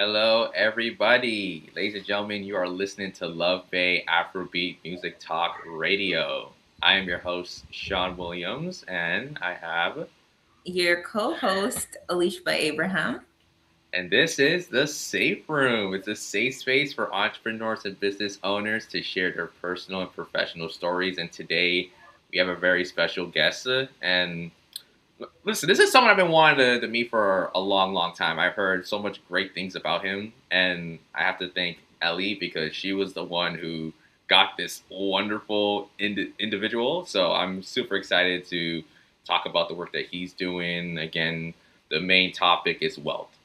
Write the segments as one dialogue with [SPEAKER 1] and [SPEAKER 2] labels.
[SPEAKER 1] Hello, everybody. Ladies and gentlemen, you are listening to Love Bay Afrobeat Music Talk Radio. I am your host, Sean Williams, and I have,
[SPEAKER 2] Your co-host Alicia Abraham.
[SPEAKER 1] and this is The Safe Room. It's a safe space for entrepreneurs and business owners to share their personal and professional stories. And today we have a very special guest. And listen, this is someone I've been wanting to meet for a long, long time. I've heard so much great things about him, and I have to thank Ellie because she was the one who got this wonderful individual. So I'm super excited to talk about the work that he's doing. Again, the main topic is wealth.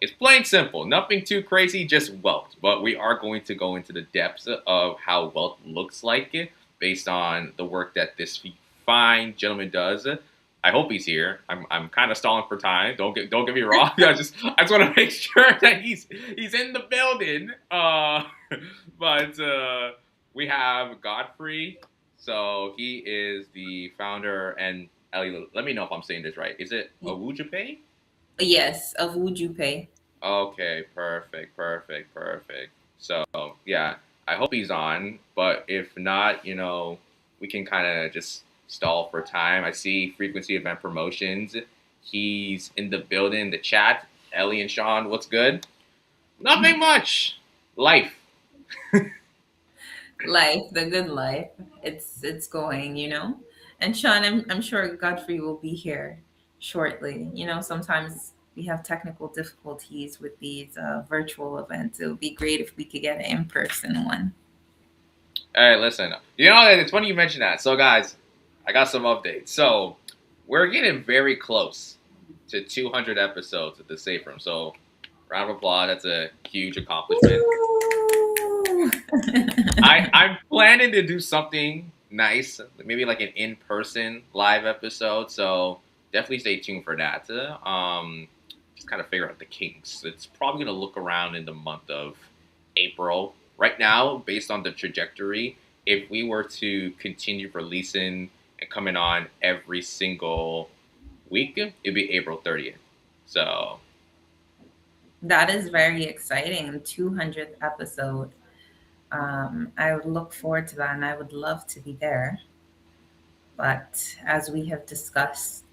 [SPEAKER 1] It's plain simple, nothing too crazy, just wealth. But we are going to go into the depths of how wealth looks like based on the work that this fine gentleman does. I hope he's here. I'm kind of stalling for time. Don't get me wrong. I just want to make sure that he's in the building. But we have Godfrey. So he is the founder and Ellie. Let me know if I'm saying this right. Is it Awujape?
[SPEAKER 2] Yes, of Would You Pay?
[SPEAKER 1] Okay, perfect, perfect, perfect. So yeah, I hope he's on. But if not, we can kind of just stall for time. I see frequency event promotions. He's in the building, the chat. Ellie and Sean, what's good? Nothing much. Life.
[SPEAKER 2] Life, the good life. It's going. And Sean, I'm sure Godfrey will be here shortly. Sometimes we have technical difficulties with these virtual events. It would be great if we could get an in-person one.
[SPEAKER 1] All right, listen. It's funny you mentioned that. So guys, I got some updates. So we're getting very close to 200 episodes of the Safe Room. So round of applause. That's a huge accomplishment.
[SPEAKER 2] Woo!
[SPEAKER 1] I'm planning to do something nice, maybe like an in-person live episode. So definitely stay tuned for that. Just kind of figure out the kinks. It's probably gonna look around in the month of April. Right now, based on the trajectory, if we were to continue releasing and coming on every single week, it'd be April 30th. So
[SPEAKER 2] That is very exciting. 200th episode. I would look forward to that and I would love to be there. But as we have discussed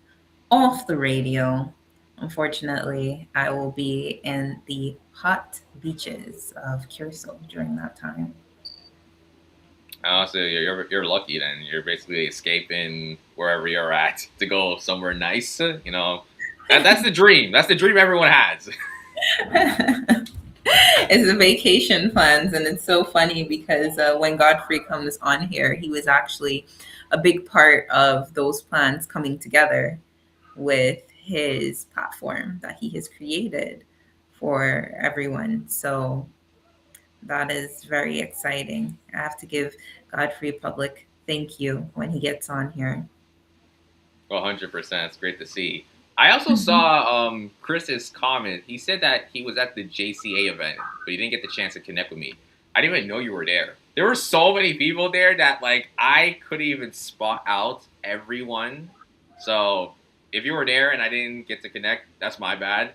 [SPEAKER 2] off the radio, unfortunately, I will be in the hot beaches of Curacao during that time.
[SPEAKER 1] honestly, you're lucky then. You're basically escaping wherever you're at to go somewhere nice. That's the dream. That's the dream everyone has.
[SPEAKER 2] It's the vacation plans, and it's so funny because when Godfrey comes on here, he was actually a big part of those plans coming together with his platform that he has created for everyone. So that is very exciting. I have to give Godfrey a public thank you when he gets on here.
[SPEAKER 1] 100%. It's great to see. I also
[SPEAKER 2] Mhm.
[SPEAKER 1] saw Chris's comment. He said that he was at the JCA event, but he didn't get the chance to connect with me. I didn't even know you were there. There were so many people there that like I couldn't even spot out everyone. So if you were there and I didn't get to connect, that's my bad.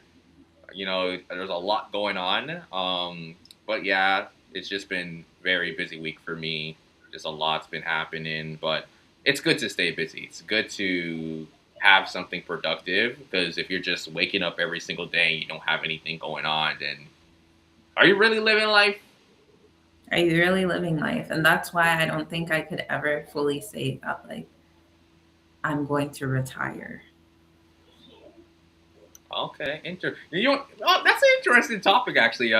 [SPEAKER 1] There's a lot going on. But yeah, it's just been very busy week for me. Just a lot's been happening, but it's good to stay busy. It's good to have something productive because if you're just waking up every single day and you don't have anything going on, then are you really living life?
[SPEAKER 2] Are you really living life? And that's why I don't think I could ever fully say that, like, I'm going to retire.
[SPEAKER 1] Okay, that's an interesting topic actually.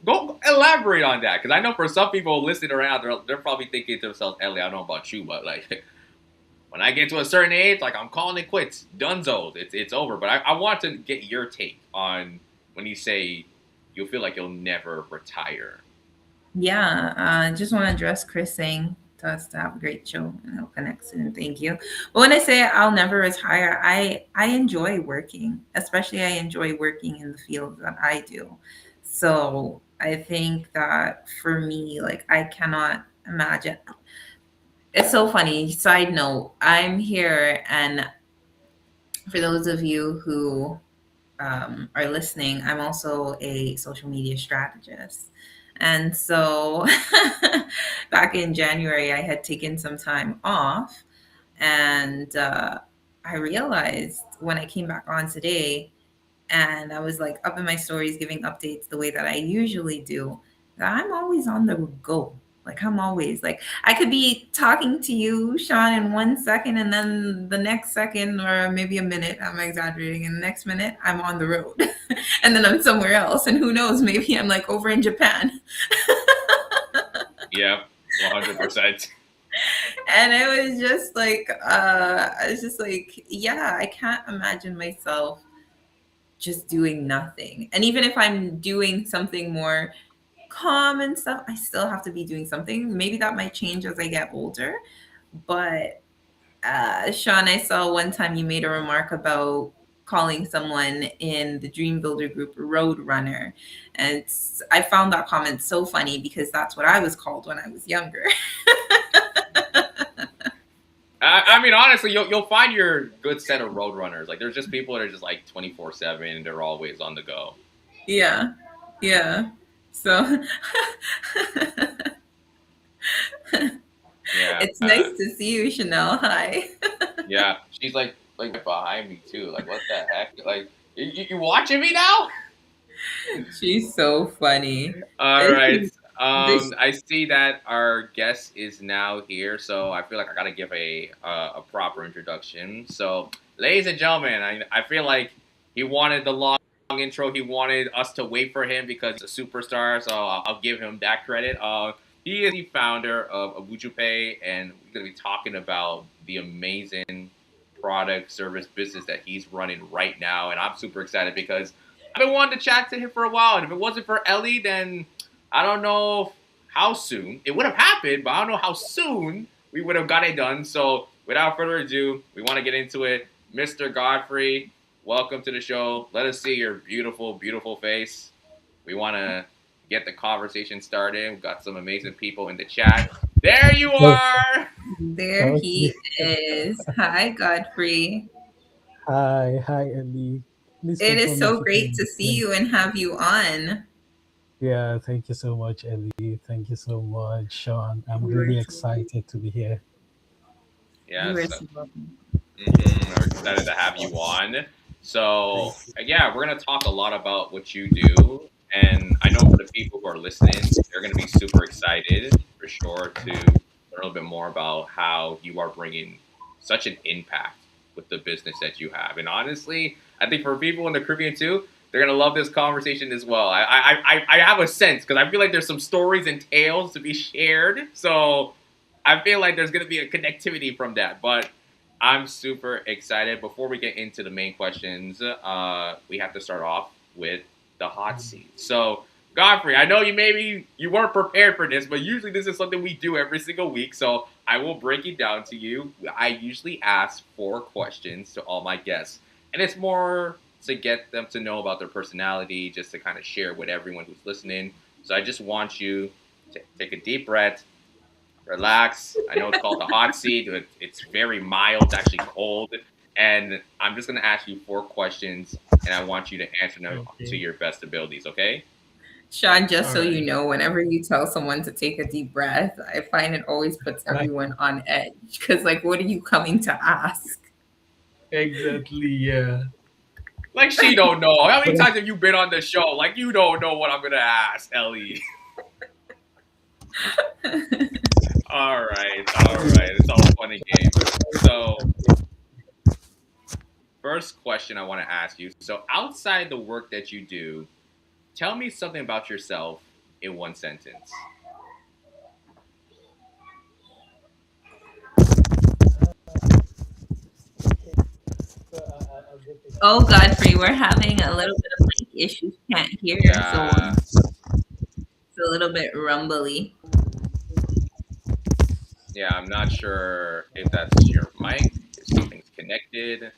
[SPEAKER 1] Go elaborate on that because I know for some people listening around, they're probably thinking to themselves, "Ellie, I don't know about you, but like when I get to a certain age, like I'm calling it quits, dunzo, it's over." But I want to get your take on when you say you feel like you'll never retire.
[SPEAKER 2] Yeah, I just want to address Chris saying to us to have a great show and he'll connect soon. Thank you. But when I say I'll never retire, I enjoy working, especially I enjoy working in the field that I do. So I think that for me, like I cannot imagine. It's so funny. Side note, I'm here, and for those of you who are listening, I'm also a social media strategist. And so back in January, I had taken some time off, and I realized when I came back on today and I was like up in my stories giving updates the way that I usually do, that I'm always on the go. Like I'm always like I could be talking to you, Sean, in 1 second, and then the next second, or maybe a minute, I'm exaggerating, and the next minute I'm on the road, and then I'm somewhere else, and who knows, maybe I'm like over in Japan.
[SPEAKER 1] Yeah, 100%.
[SPEAKER 2] And I was just like, yeah, I can't imagine myself just doing nothing. And even if I'm doing something more calm and stuff, I still have to be doing something. Maybe that might change as I get older. But Sean, I saw one time you made a remark about calling someone in the Dream Builder group Road Runner. And I found that comment so funny because that's what I was called when I was younger.
[SPEAKER 1] I mean, honestly, you'll find your good set of road runners. Like, there's just people that are just like 24/7, and they're always on the go.
[SPEAKER 2] Yeah. Yeah. So
[SPEAKER 1] Yeah,
[SPEAKER 2] it's nice to see you, Chanel. Hi.
[SPEAKER 1] yeah. She's like behind me too. Like, what the heck? Like, you watching me now?
[SPEAKER 2] She's so funny.
[SPEAKER 1] All
[SPEAKER 2] This
[SPEAKER 1] right.
[SPEAKER 2] is this
[SPEAKER 1] I see that our guest is now here, so I feel like I gotta give a proper introduction. So, ladies and gentlemen, I feel like he wanted the long intro. He wanted us to wait for him because he's a superstar. So I'll give him that credit. He is the founder of Abuju Pay, and we're gonna be talking about the amazing product service business that he's running right now. And I'm super excited because I've been wanting to chat to him for a while, and if it wasn't for Ellie, then I don't know how soon it would have happened, but I don't know how soon we would have got it done. So, without further ado, we want to get into it. Mr. Godfrey, welcome to the show. Let us see your beautiful, beautiful face. We want to get the conversation started. We've got some amazing people in the chat. There you
[SPEAKER 3] Oh,
[SPEAKER 1] are.
[SPEAKER 2] there
[SPEAKER 3] okay.
[SPEAKER 2] he is. Hi, Godfrey.
[SPEAKER 3] Hi, Ellie. Please
[SPEAKER 2] It is
[SPEAKER 3] confirm
[SPEAKER 2] so
[SPEAKER 3] if you
[SPEAKER 2] great to
[SPEAKER 3] can
[SPEAKER 2] see
[SPEAKER 3] hear me.
[SPEAKER 2] you and have you on.
[SPEAKER 3] Yeah, thank you so much, Ellie. Thank you so much, Sean. I'm
[SPEAKER 2] You are
[SPEAKER 3] really
[SPEAKER 2] so,
[SPEAKER 3] excited to be here.
[SPEAKER 2] you are
[SPEAKER 1] Yes,
[SPEAKER 2] so welcome.
[SPEAKER 1] we're excited to have you on.
[SPEAKER 3] Thank
[SPEAKER 1] So,
[SPEAKER 3] you.
[SPEAKER 1] yeah, we're going to talk a lot about what you do. And I know for the people who are listening, they're going to be super excited for sure to learn a little bit more about how you are bringing such an impact with the business that you have. And honestly, I think for people in the Caribbean too, they're going to love this conversation as well. I have a sense because I feel like there's some stories and tales to be shared. So, I feel like there's going to be a connectivity from that. But I'm super excited. Before we get into the main questions, we have to start off with the hot seat. So, Godfrey, I know you weren't prepared for this, but usually this is something we do every single week. So I will break it down to you. I usually ask 4 questions to all my guests, and it's more to get them to know about their personality, just to kind of share with everyone who's listening. So I just want you to take a deep breath, relax. I know it's called the hot seat. It's very mild. It's actually cold. And I'm just going to ask you 4 questions, and I want you to answer them to
[SPEAKER 3] Okay.
[SPEAKER 1] your best abilities, okay?
[SPEAKER 2] Sean, just
[SPEAKER 3] All
[SPEAKER 2] so you
[SPEAKER 3] right.
[SPEAKER 2] know, whenever you tell someone to take a deep breath, I find it always puts
[SPEAKER 3] Right.
[SPEAKER 2] everyone on edge. Because, like, what are you coming to ask?
[SPEAKER 3] Exactly. Yeah.
[SPEAKER 1] Like, she don't know. How many
[SPEAKER 3] But
[SPEAKER 1] times have you been on the show? Like, you don't know what I'm going to ask, Ellie. All right. All right. It's all fun and games. So, first question I want to ask you. So, outside the work that you do, tell me something about yourself in 1 sentence.
[SPEAKER 3] I'll get it.
[SPEAKER 2] Oh, Godfrey, we're having a little bit of mic issues. Can't hear, so
[SPEAKER 1] Yeah.
[SPEAKER 2] it's a little bit rumbly.
[SPEAKER 1] Yeah, I'm not sure if that's your mic, if something's connected.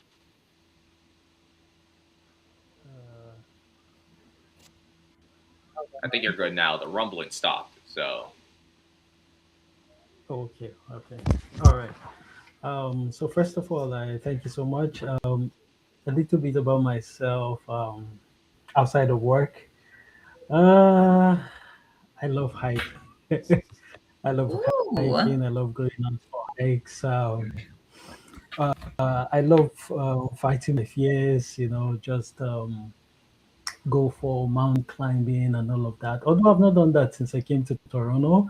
[SPEAKER 3] Uh,
[SPEAKER 1] I think you're good now. The rumbling stopped. So,
[SPEAKER 3] okay. Okay. All right. So first of all, I thank you so much. a little bit about myself outside of work. Uh, I love hiking. I love
[SPEAKER 2] Ooh.
[SPEAKER 3] hiking. I love going on for hikes. I love fighting my fears. Just go for mountain climbing and all of that. Although I've not done that since I came to Toronto,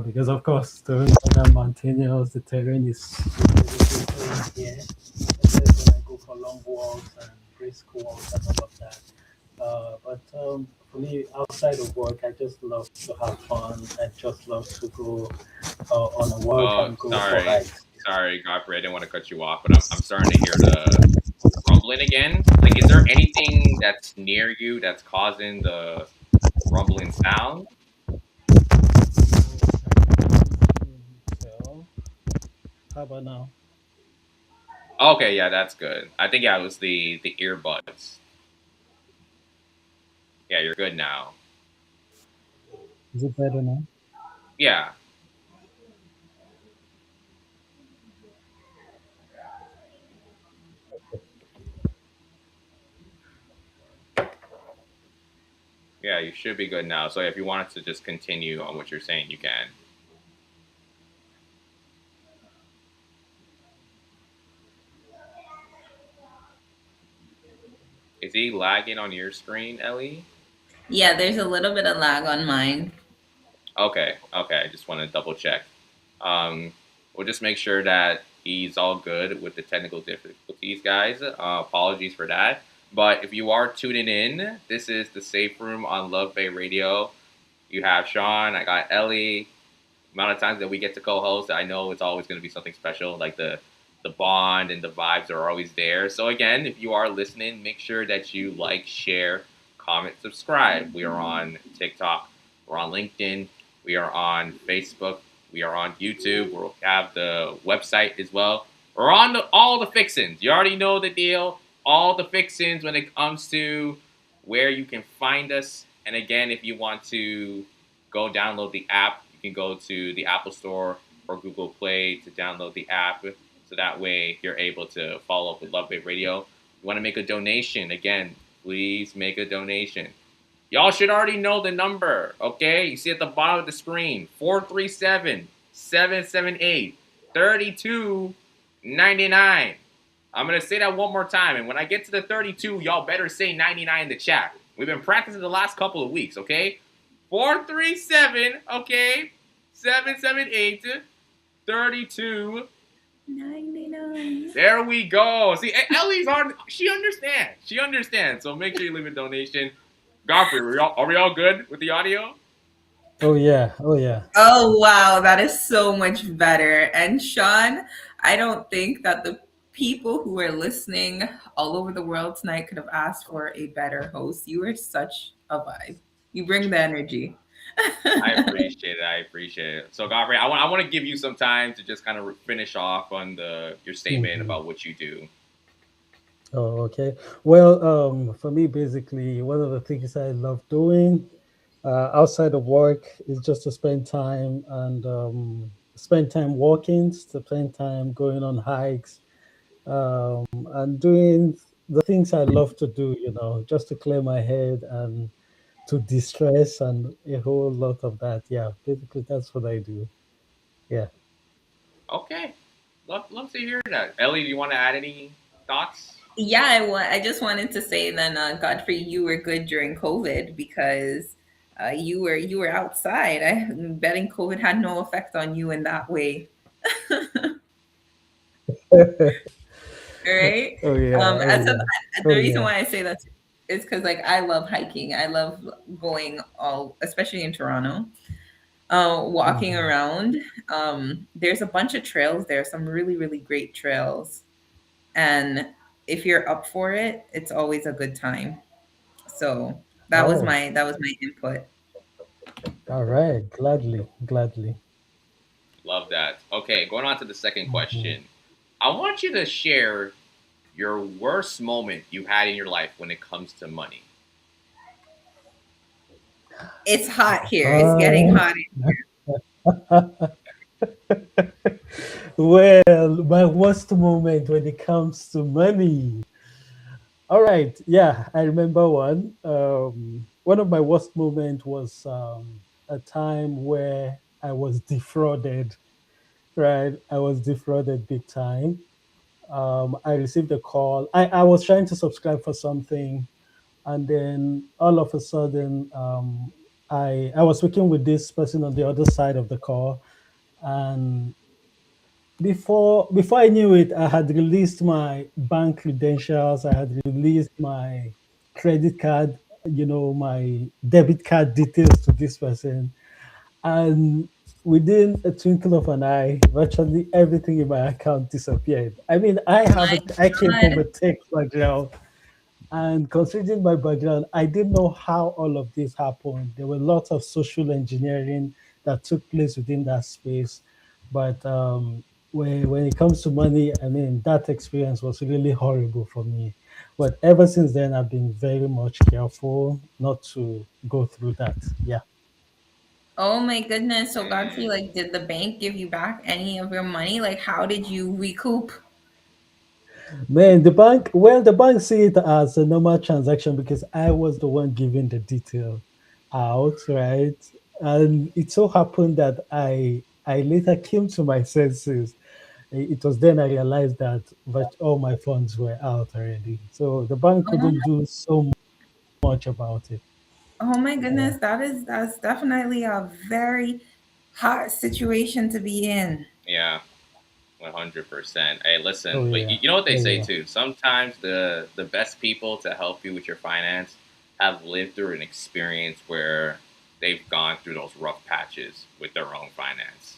[SPEAKER 3] because of course Toronto is rather mountainous. The terrain is really here. Except when I go for long walks and brisk walks and all of that. But for me, outside of work, I just love to have fun. I just love to go on a walk
[SPEAKER 1] Oh,
[SPEAKER 3] and go for
[SPEAKER 1] sorry,
[SPEAKER 3] hikes.
[SPEAKER 1] sorry, Godfrey. I didn't want to cut you off, but I'm starting to hear the rumbling again. Like, is there anything that's near you that's causing the rumbling sound?
[SPEAKER 3] So, how about now?
[SPEAKER 1] Okay, yeah, that's good. I think yeah, it was the earbuds. Yeah, you're good now.
[SPEAKER 3] Is it better now?
[SPEAKER 1] Yeah, yeah, you should be good now. So if you wanted to just continue on what you're saying, you can. Is he lagging on your screen, Ellie?
[SPEAKER 2] Yeah, there's a little bit of lag on mine.
[SPEAKER 1] Okay, okay. I just want to double check. Um, we'll just make sure that he's all good with the technical difficulties, guys. Apologies for that. But if you are tuning in, this is the Safe Room on Love Bay Radio. You have Sean, I got Ellie. Amount of times that we get to co-host, I know it's always going to be something special. Like the bond and the vibes are always there. So again, if you are listening, make sure that you like, share, comment, subscribe. We are on TikTok, we're on LinkedIn, we are on Facebook, we are on YouTube. We'll have the website as well. We're on all the fixins. You already know the deal. All the fixins when it comes to where you can find us. And again, if you want to go download the app, you can go to the Apple Store or Google Play to download the app. So that way you're able to follow up with Love Wave Radio. You want to make a donation, again, please make a donation. Y'all should already know the number, okay? You see at the bottom of the screen 437-778-3299. I'm going to say that one more time. And when I get to the 32, y'all better say 99 in the chat. We've been practicing the last couple of weeks, okay? 437, okay? 778-32.
[SPEAKER 2] 99.
[SPEAKER 1] There we go. See, Ellie's on. She understands. She understands. So make sure you leave a donation. Godfrey, are we all good with the audio?
[SPEAKER 3] Oh yeah, oh yeah.
[SPEAKER 2] Oh wow, that is so much better. And Sean, I don't think that the people who are listening all over the world tonight could have asked for a better host. You are such a vibe. You bring the energy.
[SPEAKER 1] I appreciate it. I appreciate it. So, Godfrey, I want to give you some time to just kind of finish off on the your statement
[SPEAKER 3] Mhm.
[SPEAKER 1] about what you do.
[SPEAKER 3] Oh, okay. Well, for me, basically, one of the things I love doing outside of work is just to spend time and spend time walking, to spend time going on hikes, and doing the things I love to do, just to clear my head and to distress and a whole lot of that. Yeah, basically, that's what I do. Yeah.
[SPEAKER 1] Okay. Love to hear that. Ellie, do you want to add any thoughts?
[SPEAKER 2] Yeah, I just wanted to say then, Godfrey, you were good during COVID because you were outside. I'm betting COVID had no effect on you in that way. All right.
[SPEAKER 3] Oh yeah, oh
[SPEAKER 2] And so
[SPEAKER 3] yeah,
[SPEAKER 2] the
[SPEAKER 3] oh
[SPEAKER 2] reason
[SPEAKER 3] yeah.
[SPEAKER 2] why I say that is because like I love hiking. I love going all, especially in Toronto, walking
[SPEAKER 3] Mhm.
[SPEAKER 2] around. There's a bunch of trails there, some really really great trails, and if you're up for it, it's always a good time. So
[SPEAKER 3] Oh,
[SPEAKER 2] that was my input.
[SPEAKER 3] all right. Gladly, gladly.
[SPEAKER 1] Love that. Okay, going on to the second
[SPEAKER 3] Mhm.
[SPEAKER 1] question. I want you to share your worst moment you had in your life when it comes to money.
[SPEAKER 2] It's hot here. It's getting
[SPEAKER 3] Uh,
[SPEAKER 2] hot.
[SPEAKER 3] well, my worst moment when it comes to money. All right. Yeah, I remember one. One of my worst moments was a time where I was defrauded. Right, I was defrauded big time. I received a call. I was trying to subscribe for something, and then all of a sudden, I was speaking with this person on the other side of the call, and before I knew it, I had released my bank credentials. I had released my credit card, my debit card details to this person, and within a twinkle of an eye, virtually everything in my account disappeared. I mean,
[SPEAKER 2] My
[SPEAKER 3] I came from
[SPEAKER 2] God.
[SPEAKER 3] a tech background, and considering my background, I didn't know how all of this happened. There were lots of social engineering that took place within that space. But when it comes to money, I mean, that experience was really horrible for me. But ever since then, I've been very much careful not to go through that. Yeah.
[SPEAKER 2] Oh my goodness. So Godfrey,
[SPEAKER 1] Mm,
[SPEAKER 2] like, did the bank give you back any of your money? Like, how did you recoup?
[SPEAKER 3] Man, the bank see it as a normal transaction because I was the one giving the detail out, right? And it so happened that I later came to my senses. It was then I realized that all my funds were out already. So the bank
[SPEAKER 2] Oh,
[SPEAKER 3] couldn't do so much about it.
[SPEAKER 2] oh my
[SPEAKER 3] Yeah.
[SPEAKER 2] goodness. That's definitely a very hot situation to be in.
[SPEAKER 1] yeah, 100%. Hey, listen,
[SPEAKER 3] Oh
[SPEAKER 1] but
[SPEAKER 3] yeah.
[SPEAKER 1] you know what they
[SPEAKER 3] Oh
[SPEAKER 1] say
[SPEAKER 3] yeah.
[SPEAKER 1] too. Sometimes the best people to help you with your finance have lived through an experience where they've gone through those rough patches with their own finance.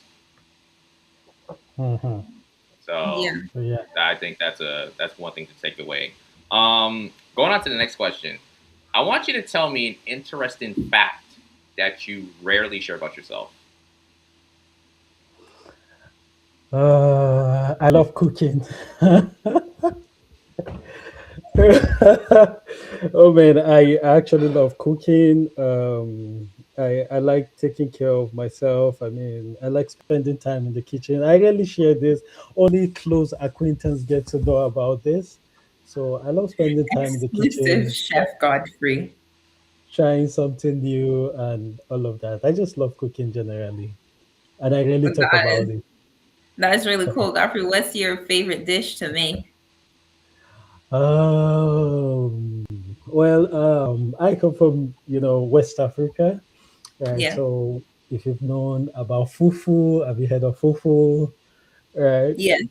[SPEAKER 3] Hmm.
[SPEAKER 2] Yeah.
[SPEAKER 1] So
[SPEAKER 3] So yeah.
[SPEAKER 1] I think that's one thing to take away. Going on to the next question, I want you to tell me an interesting fact that you rarely share about yourself.
[SPEAKER 3] I love cooking. Oh man, I actually love cooking. I like taking care of myself. I mean, I like spending time in the kitchen. I rarely share this. Only close acquaintance get to know about this. So I love spending time in the
[SPEAKER 2] Exclusive
[SPEAKER 3] kitchen,
[SPEAKER 2] Chef Godfrey.
[SPEAKER 3] trying something new and all of that. I just love cooking generally, and I really talk
[SPEAKER 2] That
[SPEAKER 3] about
[SPEAKER 2] is
[SPEAKER 3] it.
[SPEAKER 2] that is really cool. Godfrey, what's your favorite dish to make?
[SPEAKER 3] Well, I come from West Africa, right?
[SPEAKER 2] Yeah.
[SPEAKER 3] So if you've known about fufu, have you heard of fufu? Right?
[SPEAKER 2] Yes.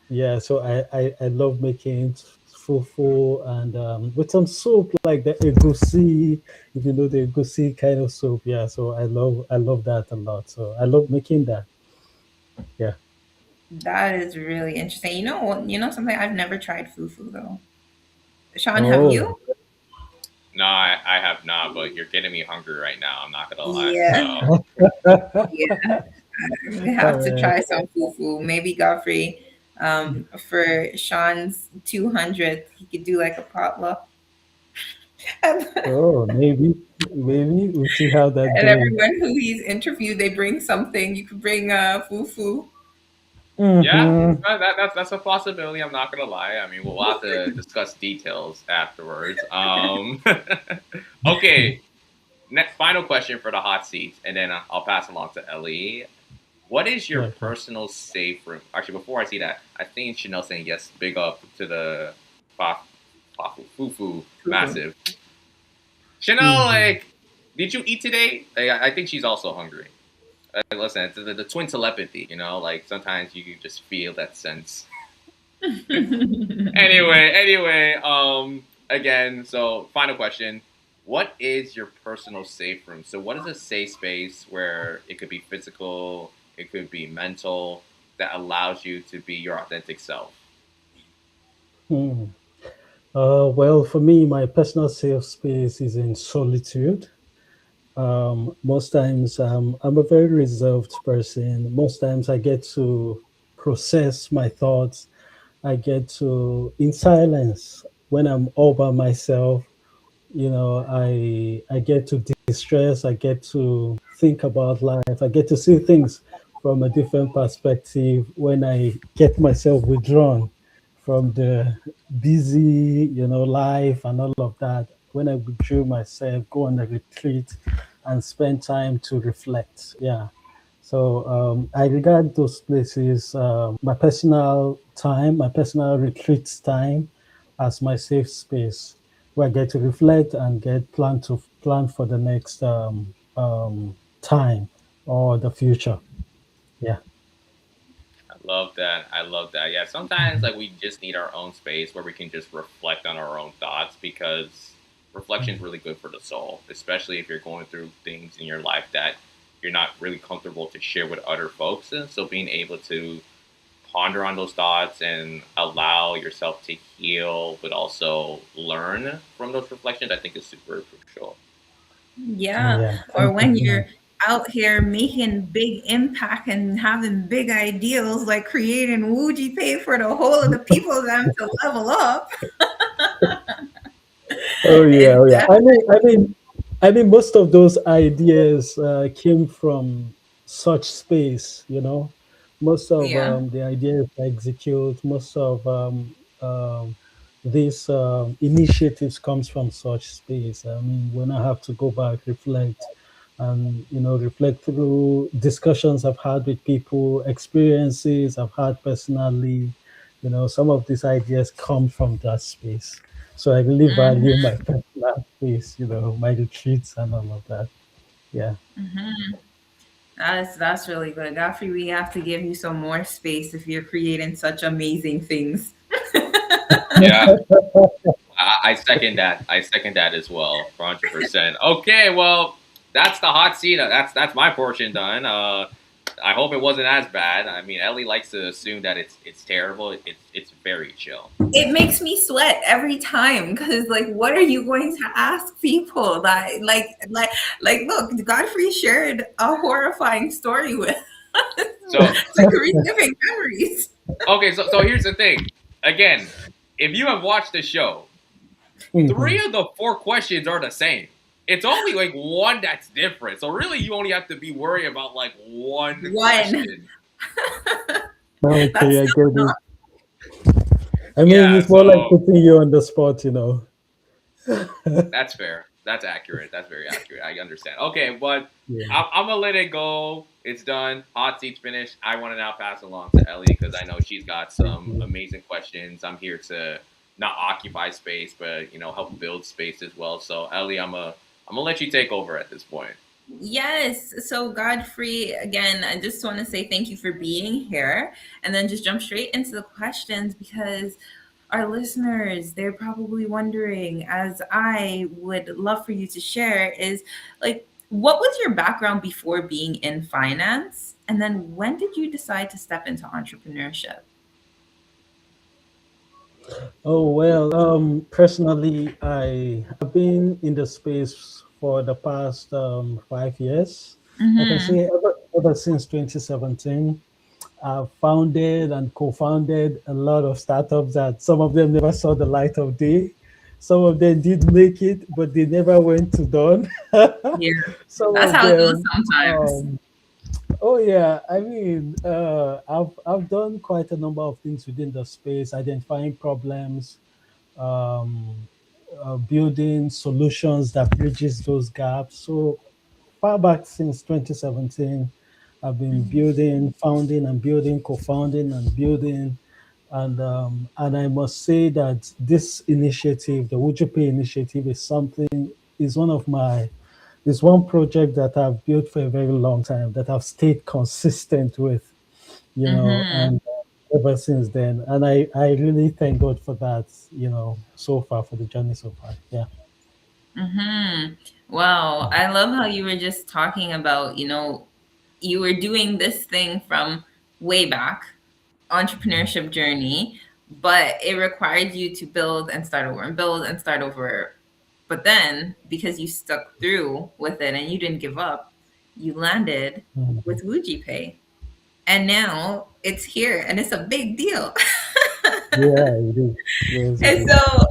[SPEAKER 3] Yeah. So I love making fufu and with some soup like the egusi, if you know the egusi kind of soup. Yeah. So I love that a lot. So I love making that. Yeah.
[SPEAKER 2] That is really interesting. You know something, I've never tried fufu though. Sean, have
[SPEAKER 3] Oh.
[SPEAKER 2] you?
[SPEAKER 1] No, I have not, but you're getting me hungry right now. I'm not gonna lie.
[SPEAKER 2] Yeah.
[SPEAKER 1] So
[SPEAKER 2] Yeah. We
[SPEAKER 3] All
[SPEAKER 2] have to
[SPEAKER 3] right.
[SPEAKER 2] try some fufu. Maybe Godfrey, for Sean's 200th, he could do like a potluck. and
[SPEAKER 3] Oh, maybe we'll see how that goes.
[SPEAKER 2] everyone who he's interviewed, they bring something. You could bring fufu.
[SPEAKER 1] yeah,
[SPEAKER 3] Mm-hmm.
[SPEAKER 1] that's a possibility. I'm not gonna lie. I mean, we'll have to discuss details afterwards. Okay. Next, final question for the hot seat, and then I'll pass along to Ellie. What is your
[SPEAKER 3] Okay.
[SPEAKER 1] personal safe room? Actually, before I see that, I think Chanel saying yes. Big up to the Fufu,
[SPEAKER 2] Fufu.
[SPEAKER 1] massive. Chanel,
[SPEAKER 3] Hmm.
[SPEAKER 1] like, did you eat today? Like, I think she's also hungry. Listen, it's the twin telepathy, like sometimes you can just feel that sense. Anyway, again, so final question. What is your personal safe room? So, what is a safe space where it could be physical, it could be mental, that allows you to be your authentic self?
[SPEAKER 3] Hmm. Well, for me, my personal safe space is in solitude. Most times, I'm a very reserved person. Most times, I get to process my thoughts. I get to, in silence, when I'm all by myself, I get to distress. I get to think about life. I get to see things from a different perspective when I get myself withdrawn from the busy, life and all of that. When I withdrew myself, go on a retreat, and spend time to reflect. Yeah. So I regard those places, my personal time, my personal retreat time, as my safe space, where I get to reflect and get plan for the next time or the future. Yeah.
[SPEAKER 1] I love that. I love that. Yeah, sometimes like we just need our own space where we can just reflect on our own thoughts because reflection is really good for the soul, especially if you're going through things in your life that you're not really comfortable to share with other folks. And so being able to ponder on those thoughts and allow yourself to heal, but also learn from those reflections, I think is super crucial.
[SPEAKER 2] Yeah.
[SPEAKER 3] Yeah.
[SPEAKER 2] Or
[SPEAKER 3] Thank you
[SPEAKER 2] when
[SPEAKER 3] so
[SPEAKER 2] you're
[SPEAKER 3] much.
[SPEAKER 2] out here making big impact and having big ideals, like creating Wuji Pay for the whole of the people them to level up.
[SPEAKER 3] Oh yeah,
[SPEAKER 2] It's
[SPEAKER 3] oh yeah.
[SPEAKER 2] def-
[SPEAKER 3] I mean, most of those ideas came from such space. Most of
[SPEAKER 2] yeah.
[SPEAKER 3] the ideas I execute, most of these initiatives comes from such space. I mean, when I have to go back, reflect, and reflect through discussions I've had with people, experiences I've had personally. Some of these ideas come from that space. So I really value my personal space, my retreats and all of that. Yeah.
[SPEAKER 2] That's really good. Godfrey, we have to give you some more space if you're creating such amazing things.
[SPEAKER 1] Yeah, I second that. I second that as well, 100%. Okay, well, that's the hot seat. That's my portion done. I hope it wasn't as bad. I mean, Ellie likes to assume that it's terrible. It's very chill.
[SPEAKER 2] It makes me sweat every time because, like, what are you going to ask people that, like, look, Godfrey shared a horrifying story with us.
[SPEAKER 1] So
[SPEAKER 2] It's like reliving memories.
[SPEAKER 1] okay, so here's the thing. Again, if you have watched the show,
[SPEAKER 3] Mhm.
[SPEAKER 1] three of the four questions are the same. It's only like one that's different. So really, you only have to be worried about like one
[SPEAKER 2] One.
[SPEAKER 1] question.
[SPEAKER 2] That's
[SPEAKER 3] Okay, I
[SPEAKER 2] still
[SPEAKER 3] get it.
[SPEAKER 2] enough.
[SPEAKER 3] I mean,
[SPEAKER 1] Yeah,
[SPEAKER 3] it's more like
[SPEAKER 1] so
[SPEAKER 3] putting you on the spot.
[SPEAKER 1] that's fair. That's accurate. That's very accurate. I understand. Okay, but
[SPEAKER 3] Yeah.
[SPEAKER 1] I'm gonna let it go. It's done. Hot seat's finished. I want to now pass along to Ellie because I know she's got
[SPEAKER 3] Thank
[SPEAKER 1] some
[SPEAKER 3] you.
[SPEAKER 1] amazing questions. I'm here to not occupy space, but help build space as well. So Ellie, I'm gonna let you take over at this point.
[SPEAKER 2] Yes. So, Godfrey, again, I just want to say thank you for being here and then just jump straight into the questions because our listeners, they're probably wondering, as I would love for you to share, is like, what was your background before being in finance? And then when did you decide to step into entrepreneurship?
[SPEAKER 3] Oh well, personally, I have been in the space for the past 5 years. I can
[SPEAKER 2] Mm-hmm.
[SPEAKER 3] say ever since 2017. I've founded and co-founded a lot of startups that some of them never saw the light of day. Some of them did make it, but they never went to done.
[SPEAKER 2] Yeah,
[SPEAKER 3] Some
[SPEAKER 2] that's
[SPEAKER 3] of
[SPEAKER 2] how it goes
[SPEAKER 3] them,
[SPEAKER 2] sometimes.
[SPEAKER 3] um, oh yeah, I mean, I've done quite a number of things within the space, identifying problems, um, building solutions that bridges those gaps. So far back since 2017, I've been building, founding, and building, co-founding, and building, and I must say that this initiative, the WujuPay initiative, is one of my is one project that I've built for a very long time that I've stayed consistent with,
[SPEAKER 2] Mm-hmm.
[SPEAKER 3] and ever since then, and I really thank God for that, so far for the journey so far. Yeah.
[SPEAKER 2] Mm-hmm. Wow. I love how you were just talking about, you were doing this thing from way back, entrepreneurship journey, but it required you to build and start over and build and start over. But then, because you stuck through with it and you didn't give up, you landed
[SPEAKER 3] Mhm.
[SPEAKER 2] with Wuji Pay. And now it's here and it's a big deal.
[SPEAKER 3] Yeah, it is. Yes, it
[SPEAKER 2] And
[SPEAKER 3] is.
[SPEAKER 2] so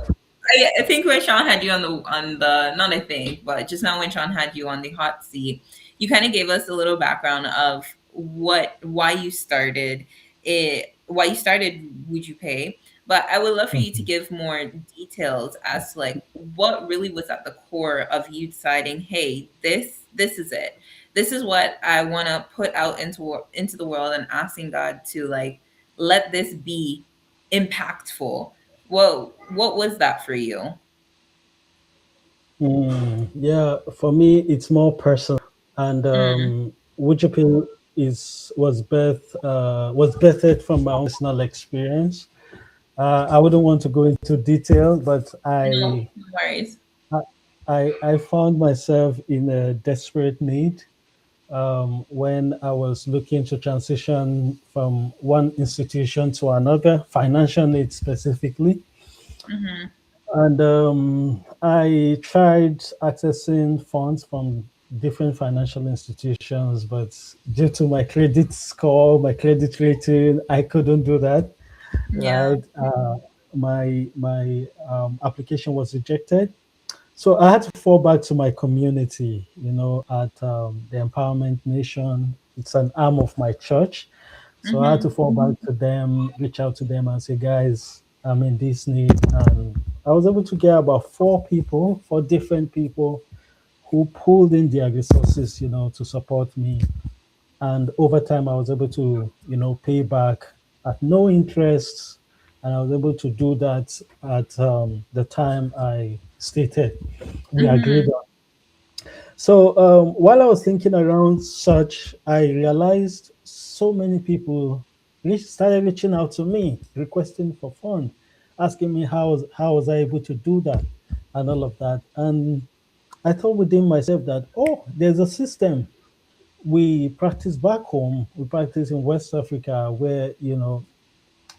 [SPEAKER 2] I think when Sean had you on the not I think, but just now when Sean had you on the hot seat, you kind of gave us a little background of why you started it, why you started Would You Pay, But I would love for you to
[SPEAKER 3] Mhm.
[SPEAKER 2] give more details as to like what really was at the core of you deciding, hey, this is it. This is what I want to put out into the world, and asking God to like let this be impactful. What was that for you?
[SPEAKER 3] Yeah, for me, it's more personal, and
[SPEAKER 2] Mm,
[SPEAKER 3] Wujupi was birthed from my own personal experience. I wouldn't want to go into detail, but
[SPEAKER 2] no, no worries.
[SPEAKER 3] I, I found myself in a desperate need when I was looking to transition from one institution to another, financial needs specifically.
[SPEAKER 2] Mm-hmm.
[SPEAKER 3] And I tried accessing funds from different financial institutions, but due to my credit score, my credit rating, I couldn't do that.
[SPEAKER 2] Yeah.
[SPEAKER 3] Right, my application was rejected, so I had to fall back to my community. At the Empowerment Nation, it's an arm of my church. So I had
[SPEAKER 2] Mm-hmm.
[SPEAKER 3] to fall back to them, reach out to them, and say, guys, I'm in this need. And I was able to get about four different people who pulled in their resources, to support me. And over time, I was able to, pay back at no interest. And I was able to do that at the time I stated we agreed
[SPEAKER 2] Mm-hmm.
[SPEAKER 3] on. So while I was thinking around such, I realized so many people started reaching out to me, requesting for fund, asking me how was I able to do that, and all of that. And I thought within myself that, oh, there's a system we practice back home. We practice in West Africa where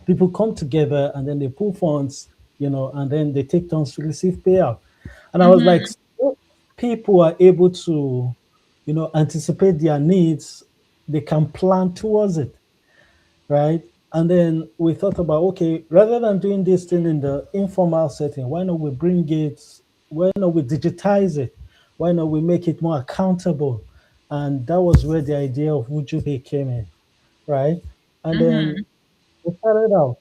[SPEAKER 3] people come together and then they pull funds, and then they take turns to receive payout. And I was like,
[SPEAKER 2] Mm-hmm.
[SPEAKER 3] so people are able to, anticipate their needs, they can plan towards it, right? And then we thought about, okay, rather than doing this thing in the informal setting, why not we bring it, why not we digitize it? Why not we make it more accountable? And that was where the idea of WujuPay came in, right? And then
[SPEAKER 2] Mm-hmm.
[SPEAKER 3] we started out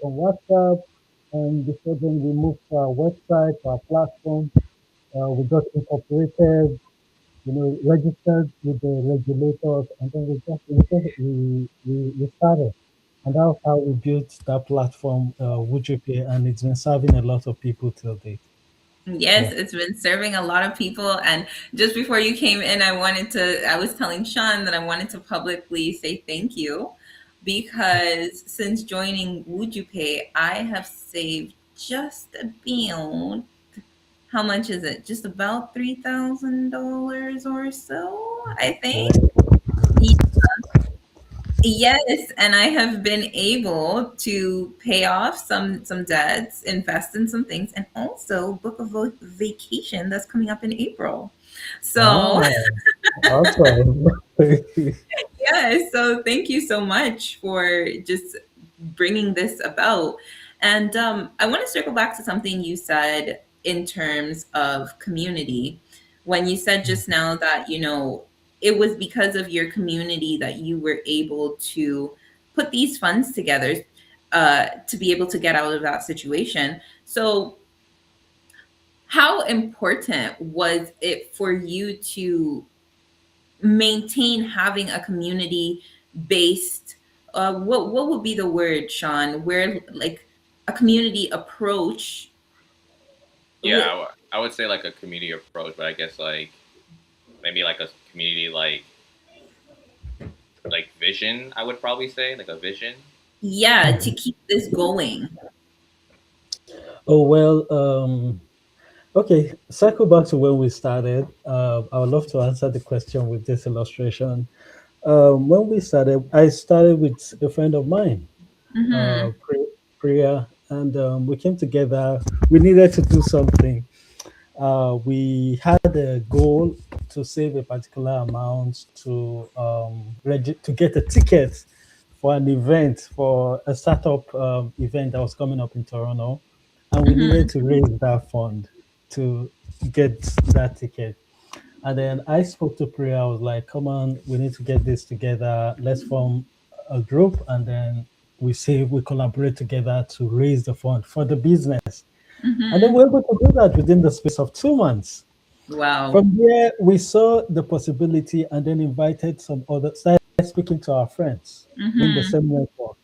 [SPEAKER 3] on WhatsApp, and before then we moved to our website, to our platform. We got incorporated, registered with the regulators, and then we started. And that's how we built that platform, WujuPay, and it's been serving a lot of people till date.
[SPEAKER 2] Yes,
[SPEAKER 3] Yeah.
[SPEAKER 2] it's been serving a lot of people. And just before you came in, I was telling Sean that I wanted to publicly say thank you because since joining Would You Pay, I have saved just about, how much is it? Just about $3,000 or so, I think.
[SPEAKER 3] Right.
[SPEAKER 2] Yes, and I have been able to pay off some debts, invest in some things, and also book a vacation that's coming up in April. So,
[SPEAKER 3] Ah, awesome.
[SPEAKER 2] yeah, so thank you so much for just bringing this about. And I want to circle back to something you said in terms of community. When you said just now that, it was because of your community that you were able to put these funds together to be able to get out of that situation. So, how important was it for you to maintain having a community based, what would be the word, Sean, where like a community approach
[SPEAKER 1] Yeah,
[SPEAKER 2] with,
[SPEAKER 1] I would say like a community approach, but I guess like maybe like a community like vision. I would probably say like a vision.
[SPEAKER 2] yeah, to keep this going.
[SPEAKER 3] Oh, well, okay, circle back to when we started. I would love to answer the question with this illustration. When we started, I started with a friend of mine,
[SPEAKER 2] Mm-hmm.
[SPEAKER 3] Priya, and we came together. We needed to do something. We had a goal to save a particular amount to to get a ticket for an event, for a startup event that was coming up in Toronto, and we needed
[SPEAKER 2] Mm-hmm.
[SPEAKER 3] to raise that fund to get that ticket. And then I spoke to Priya. I was like, "Come on, we need to get this together. Let's form a group and then we save, we collaborate together to raise the fund for the business. And then
[SPEAKER 2] Mm-hmm.
[SPEAKER 3] we're able to do that within the space of 2 months.
[SPEAKER 2] Wow.
[SPEAKER 3] From there, we saw the possibility and then invited some other, started speaking to our friends in the
[SPEAKER 2] Mm-hmm.
[SPEAKER 3] same network.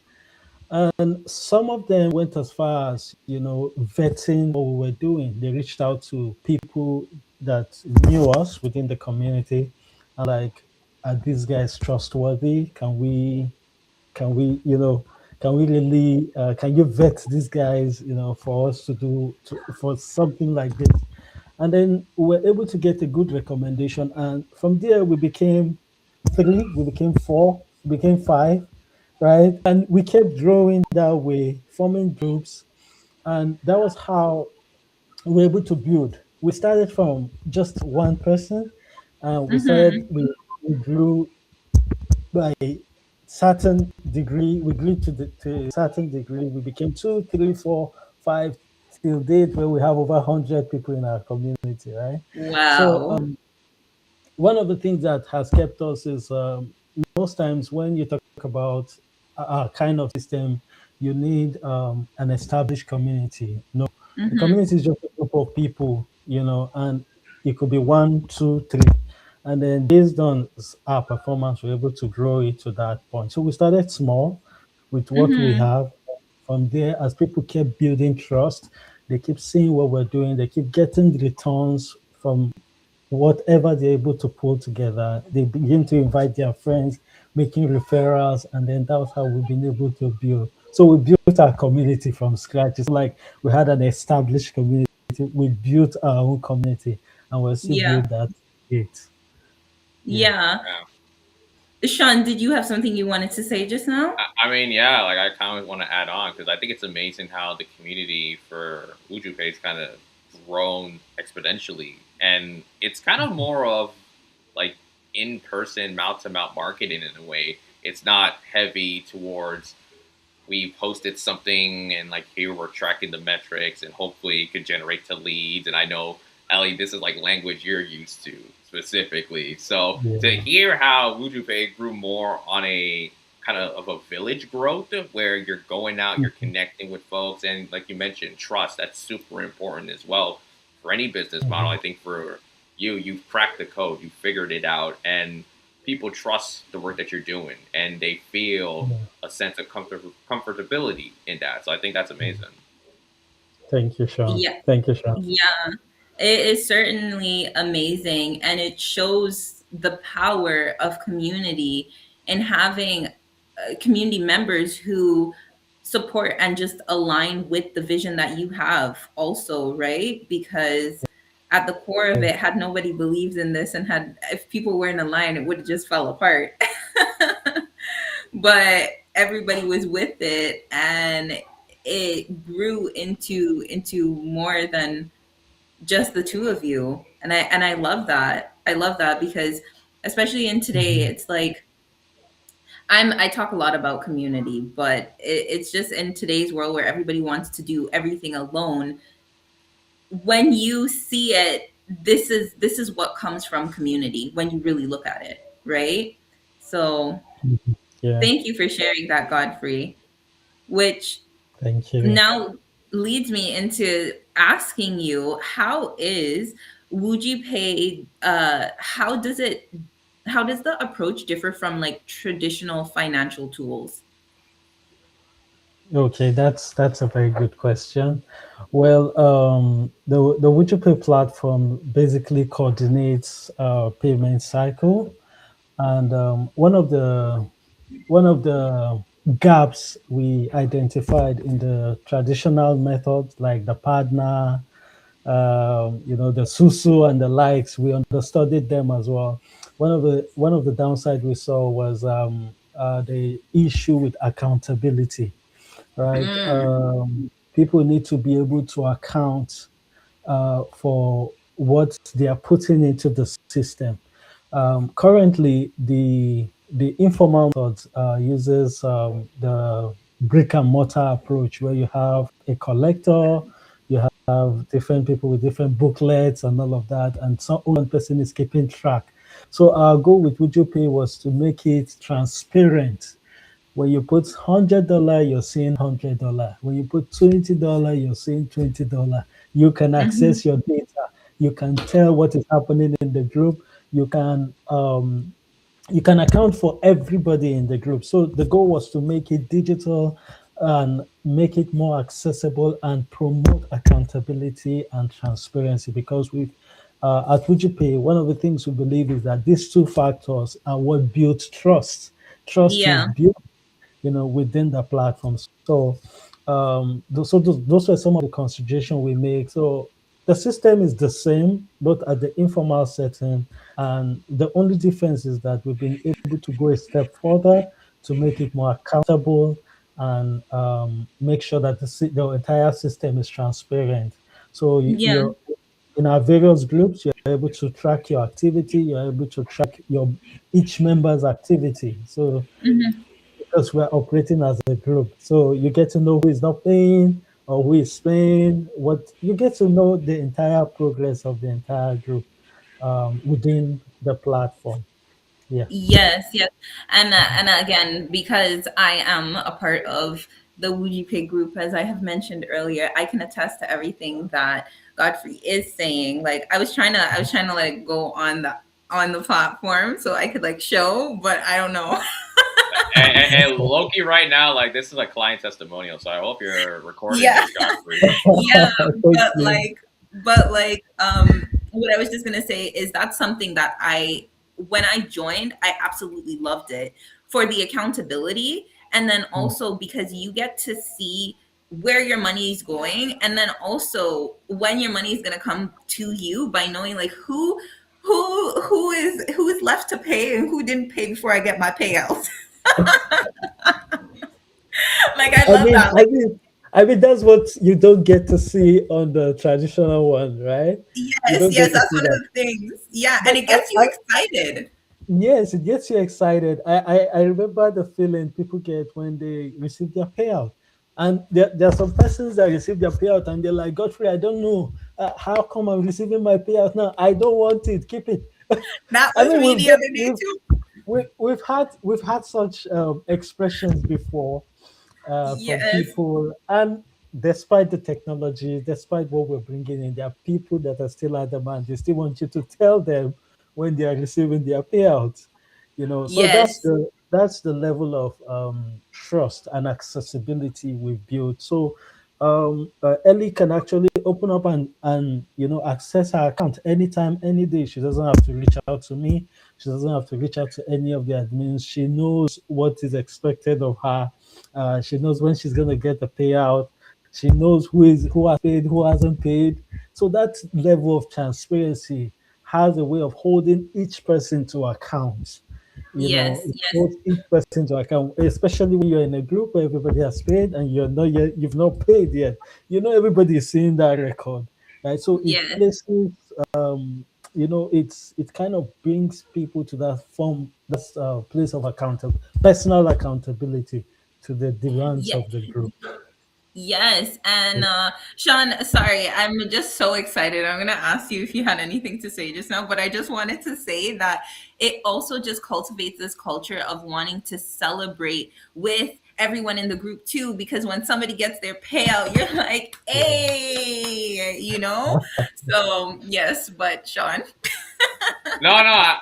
[SPEAKER 3] And some of them went as far as, vetting what we were doing. They reached out to people that knew us within the community and like, are these guys trustworthy? Can we, can we really, can you vet these guys, for us to do, for something like this? And then we were able to get a good recommendation. And from there, we became three, we became four, we became five, right? And we kept growing that way, forming groups. And that was how we were able to build. We started from just one person. We started,
[SPEAKER 2] Mm-hmm.
[SPEAKER 3] we grew by certain degree, we grew to a certain degree. We became two, three, four, five, till date where we have over 100 people in our community, right? So
[SPEAKER 2] Wow.
[SPEAKER 3] one of the things that has kept us is most times when you talk about a kind of system, you need an established community. No, the
[SPEAKER 2] Mm-hmm.
[SPEAKER 3] community is just a group of people, and it could be one, two, three. And then based on our performance, we're able to grow it to that point. So we started small with what we
[SPEAKER 2] Mm-hmm.
[SPEAKER 3] have. From there, as people kept building trust, they keep seeing what we're doing, they keep getting returns from whatever they're able to pull together. They begin to invite their friends, making referrals, and then that's how we've been able to build. So we built our community from scratch. It's like we had an established community. We built our own community, and we're still
[SPEAKER 2] Yeah.
[SPEAKER 3] build that it. Yeah.
[SPEAKER 2] Yeah.
[SPEAKER 1] Yeah.
[SPEAKER 2] Sean, did you have something you wanted to say just now?
[SPEAKER 1] I mean, yeah, like I kind of want to add on because I think it's amazing how the community for UjuPay has kind of grown exponentially, and it's kind of more of like in person, mouth to mouth marketing in a way. It's not heavy towards we posted something and like here we're tracking the metrics and hopefully it could generate to leads. And I know Ellie, this is like language you're used to specifically. So to
[SPEAKER 3] Yeah.
[SPEAKER 1] hear how WujuPay grew more on a kind of a village growth where you're going out, you're connecting with folks, and like you mentioned, trust. That's super important as well for any business model. I
[SPEAKER 3] Mhm.
[SPEAKER 1] think for you, you've cracked the code, you figured it out, and people trust the work that you're doing, and they feel
[SPEAKER 3] Yeah.
[SPEAKER 1] a sense of comfortability in that. So I think that's
[SPEAKER 3] Mm.
[SPEAKER 1] amazing.
[SPEAKER 3] Thank you, Sean.
[SPEAKER 2] Yeah.
[SPEAKER 3] Thank you, Sean.
[SPEAKER 2] Yeah. It is certainly amazing, and it shows the power of community and having community members who support and just align with the vision that you have also, right? Because at the core of
[SPEAKER 3] Yeah.
[SPEAKER 2] it, had nobody believes in this and had if people weren't aligned, it would have just fell apart. But everybody was with it, and it grew into more than just the two of you. And I love that. I love that because especially in today,
[SPEAKER 3] Mhm.
[SPEAKER 2] it's like I talk a lot about community, but it's just in today's world where everybody wants to do everything alone. When you see it, this is what comes from community when you really look at it, right? So
[SPEAKER 3] Mhm. Yeah.
[SPEAKER 2] thank you for sharing that, Godfrey. Which
[SPEAKER 3] Thank you.
[SPEAKER 2] now leads me into asking you, how is Wuji Pay, how does the approach differ from like traditional financial tools?
[SPEAKER 3] Okay, that's a very good question. Well, the WujuPay platform basically coordinates payment cycle, and one of the gaps we identified in the traditional methods like the partner, the Susu and the likes, we understudied them as well. One of the downside we saw was the issue with accountability, right?
[SPEAKER 2] Mm,
[SPEAKER 3] People need to be able to account for what they are putting into the system. Currently, the informal method uses the brick and mortar approach, where you have a collector, you have different people with different booklets and all of that, and some one person is keeping track. So our goal with WujuPay was to make it transparent, When you put $100, you're seeing $100. When you put $20, you're seeing $20. You can
[SPEAKER 2] Mhm.
[SPEAKER 3] access your data. You can tell what is happening in the group. You can you can account for everybody in the group. So the goal was to make it digital and make it more accessible and promote accountability and transparency. Because we at WujiPay, one of the things we believe is that these two factors are what builds trust. Trust is
[SPEAKER 2] Yeah.
[SPEAKER 3] built, within the platform. So, those were some of the consideration we make. So the system is the same, both at the informal setting, and the only difference is that we've been able to go a step further to make it more accountable and make sure that the entire system is transparent. So
[SPEAKER 2] Yeah.
[SPEAKER 3] you're in our various groups, you're able to track your activity, you're able to track your each member's activity. So
[SPEAKER 2] Mhm.
[SPEAKER 3] because we're operating as a group. So you get to know who is not paying or who is paying. What you get to know the entire progress of the entire group within the platform. Yeah.
[SPEAKER 2] Yes, yes. And again, because I am a part of the Wuji Pig group, as I have mentioned earlier, I can attest to everything that Godfrey is saying. Like I was trying to like go on the platform so I could like show, but I don't know.
[SPEAKER 1] And Loki right now, like this is a client testimonial, so I hope you're recording
[SPEAKER 2] Yeah.
[SPEAKER 1] this, Godfrey.
[SPEAKER 2] Yeah,
[SPEAKER 3] Thank
[SPEAKER 2] but
[SPEAKER 3] you.
[SPEAKER 2] what I was just gonna say is that's something that I when I joined, I absolutely loved it for the accountability, and then
[SPEAKER 3] Mm.
[SPEAKER 2] also because you get to see where your money is going, and then also when your money is gonna come to you by knowing like who is left to pay and who didn't pay before I get my payout. Like I
[SPEAKER 3] I
[SPEAKER 2] love
[SPEAKER 3] mean,
[SPEAKER 2] that.
[SPEAKER 3] I
[SPEAKER 2] Like
[SPEAKER 3] mean, I mean that's what you don't get to see on the traditional one, right? You
[SPEAKER 2] yes,
[SPEAKER 3] don't
[SPEAKER 2] yes,
[SPEAKER 3] get to
[SPEAKER 2] that's
[SPEAKER 3] see
[SPEAKER 2] one of
[SPEAKER 3] that.
[SPEAKER 2] the things. Yeah, and
[SPEAKER 3] But
[SPEAKER 2] it gets you excited.
[SPEAKER 3] yes, it gets you excited. I remember the feeling people get when they receive their payout. And there are some persons that receive their payout and they're like, Godfrey, I don't know. How come I'm receiving my payout now? I don't want it. Keep it.
[SPEAKER 2] That
[SPEAKER 3] I
[SPEAKER 2] was
[SPEAKER 3] mean,
[SPEAKER 2] me the other day too.
[SPEAKER 3] we've had such expressions before from
[SPEAKER 2] Yes,
[SPEAKER 3] people. And despite the technology, despite what we're bringing in, there are people that are still adamant. They still want you to tell them when they are receiving their payouts. So
[SPEAKER 2] yes,
[SPEAKER 3] that's the level of trust and accessibility we've built. So Ellie can actually open up and access her account anytime, any day. She doesn't have to reach out to me. She doesn't have to reach out to any of the admins. She knows what is expected of her. She knows when she's going to get the payout. She knows who has paid, who hasn't paid. So that level of transparency has a way of holding each person to account.
[SPEAKER 2] yes,
[SPEAKER 3] It
[SPEAKER 2] yes,
[SPEAKER 3] holds each person to account, especially when you're in a group where everybody has paid and you've not paid yet. Everybody is seeing that record, right? So it
[SPEAKER 2] yes,
[SPEAKER 3] places, it kind of brings people to that form, that place of personal accountability to the demands
[SPEAKER 2] yes.
[SPEAKER 3] of the group.
[SPEAKER 2] Yes, and Sean, sorry, I'm just so excited. I'm gonna ask you if you had anything to say just now, but I just wanted to say that it also just cultivates this culture of wanting to celebrate with everyone in the group too, because when somebody gets their payout, you're like,
[SPEAKER 3] Yeah.
[SPEAKER 2] hey, you know? So yes, but Sean.
[SPEAKER 1] No, no.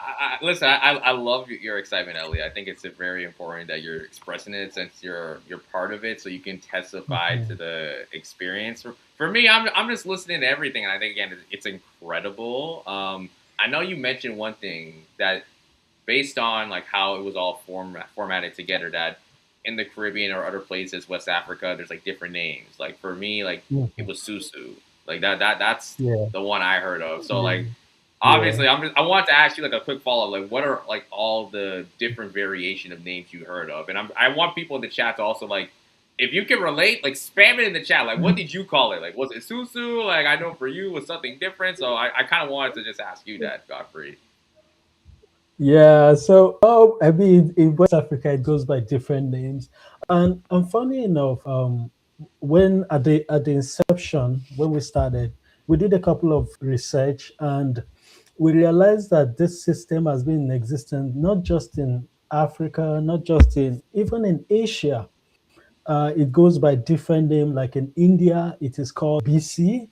[SPEAKER 1] Listen. I love your excitement, Ellie. I think it's very important that you're expressing it since you're part of it, so you can testify to
[SPEAKER 3] Mhm.
[SPEAKER 1] the experience. For me, I'm just listening to everything, and I think again it's incredible. I know you mentioned one thing that based on like how it was all formatted together, that in the Caribbean or other places, West Africa, there's like different names. Like for me, like it
[SPEAKER 3] Mhm.
[SPEAKER 1] was Susu. Like that's
[SPEAKER 3] Yeah.
[SPEAKER 1] the one I heard of. So
[SPEAKER 3] Yeah.
[SPEAKER 1] like
[SPEAKER 3] Yeah.
[SPEAKER 1] obviously I want to ask you like a quick follow up. Like what are like all the different variation of names you heard of? And I want people in the chat to also like if you can relate, like spam it in the chat. Like what did you call it? Like was it Susu? Like I know for you it was something different. So I kind of wanted to just ask you that, Godfrey.
[SPEAKER 3] Yeah, so I mean, in West Africa, it goes by different names, and funny enough, when at the inception when we started, we did a couple of research, and we realized that this system has been in existence not just in Africa, not just in even in Asia. It goes by different name. Like in India, it is called BC.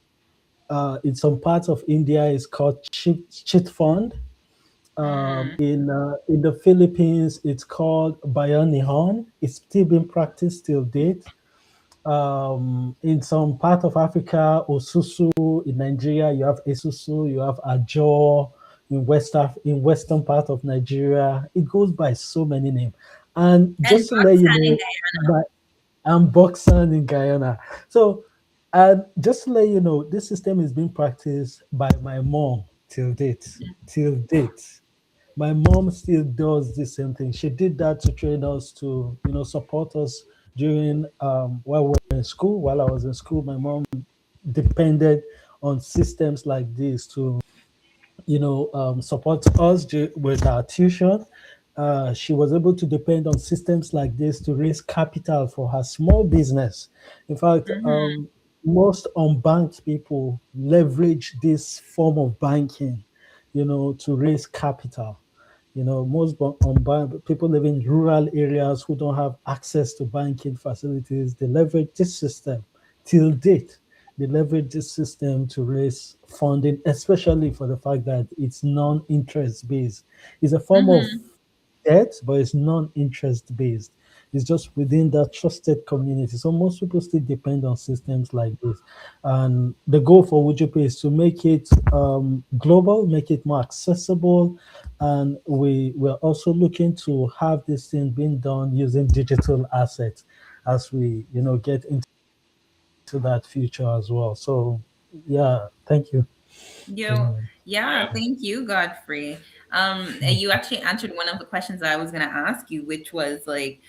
[SPEAKER 3] In some parts of India, it's called chit fund.
[SPEAKER 2] Mm.
[SPEAKER 3] In the Philippines, it's called Bayanihan. It's still being practiced till date. In some part of Africa, Osusu. In Nigeria, you have Esusu, you have Ajo. In western part of Nigeria, it goes by so many names. And
[SPEAKER 2] And
[SPEAKER 3] just to let you
[SPEAKER 2] Roxanne in
[SPEAKER 3] know,
[SPEAKER 2] Guyana.
[SPEAKER 3] by I'm Boxan in Guyana. So, and just to let you know, this system is being practiced by my mom till date. Till date. My mom still does the same thing. She did that to train us to, support us during while we were in school. While I was in school, my mom depended on systems like this to support us with our tuition. She was able to depend on systems like this to raise capital for her small business. In fact,
[SPEAKER 2] Mm-hmm.
[SPEAKER 3] most unbanked people leverage this form of banking, to raise capital. Most unbanked people live in rural areas who don't have access to banking facilities. They leverage this system till date. They leverage this system to raise funding, especially for the fact that it's non-interest based. It's a form of
[SPEAKER 2] Mm-hmm.
[SPEAKER 3] debt, but it's non-interest based. It's just within that trusted community. So most people still depend on systems like this. And the goal for WujuPay is to make it global, make it more accessible. And we're also looking to have this thing being done using digital assets as we, get into that future as well. So yeah, thank you.
[SPEAKER 2] Yo,
[SPEAKER 3] Yeah.
[SPEAKER 2] yeah, thank you, Godfrey. You actually answered one of the questions I was going to ask you, which was like,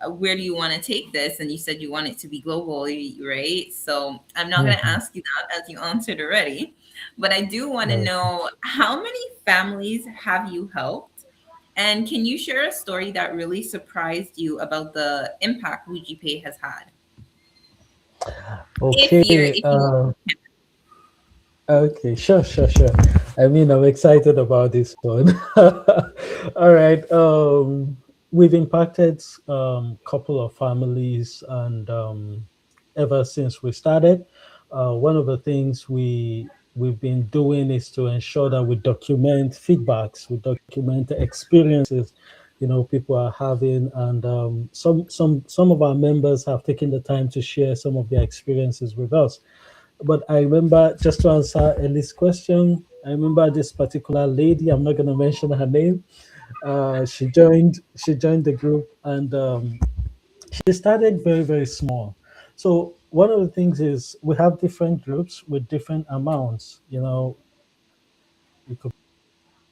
[SPEAKER 2] where do you want to take this? And you said you want it to be global, right? So I'm not going to
[SPEAKER 3] Mhm.
[SPEAKER 2] ask you that as you answered already, but I do want to
[SPEAKER 3] Okay.
[SPEAKER 2] know how many families have you helped? And can you share a story that really surprised you about the impact WujiPay has had?
[SPEAKER 3] Okay.
[SPEAKER 2] If you,
[SPEAKER 3] Okay, sure, sure, sure. I mean, I'm excited about this one. All right. We've impacted couple of families, and ever since we started, one of the things we've been doing is to ensure that we document feedbacks, we document the experiences, people are having, and some of our members have taken the time to share some of their experiences with us. But I remember, just to answer Ellie's question, I remember this particular lady. I'm not going to mention her name. She joined the group, and she started very very small. So one of the things is we have different groups with different amounts. It could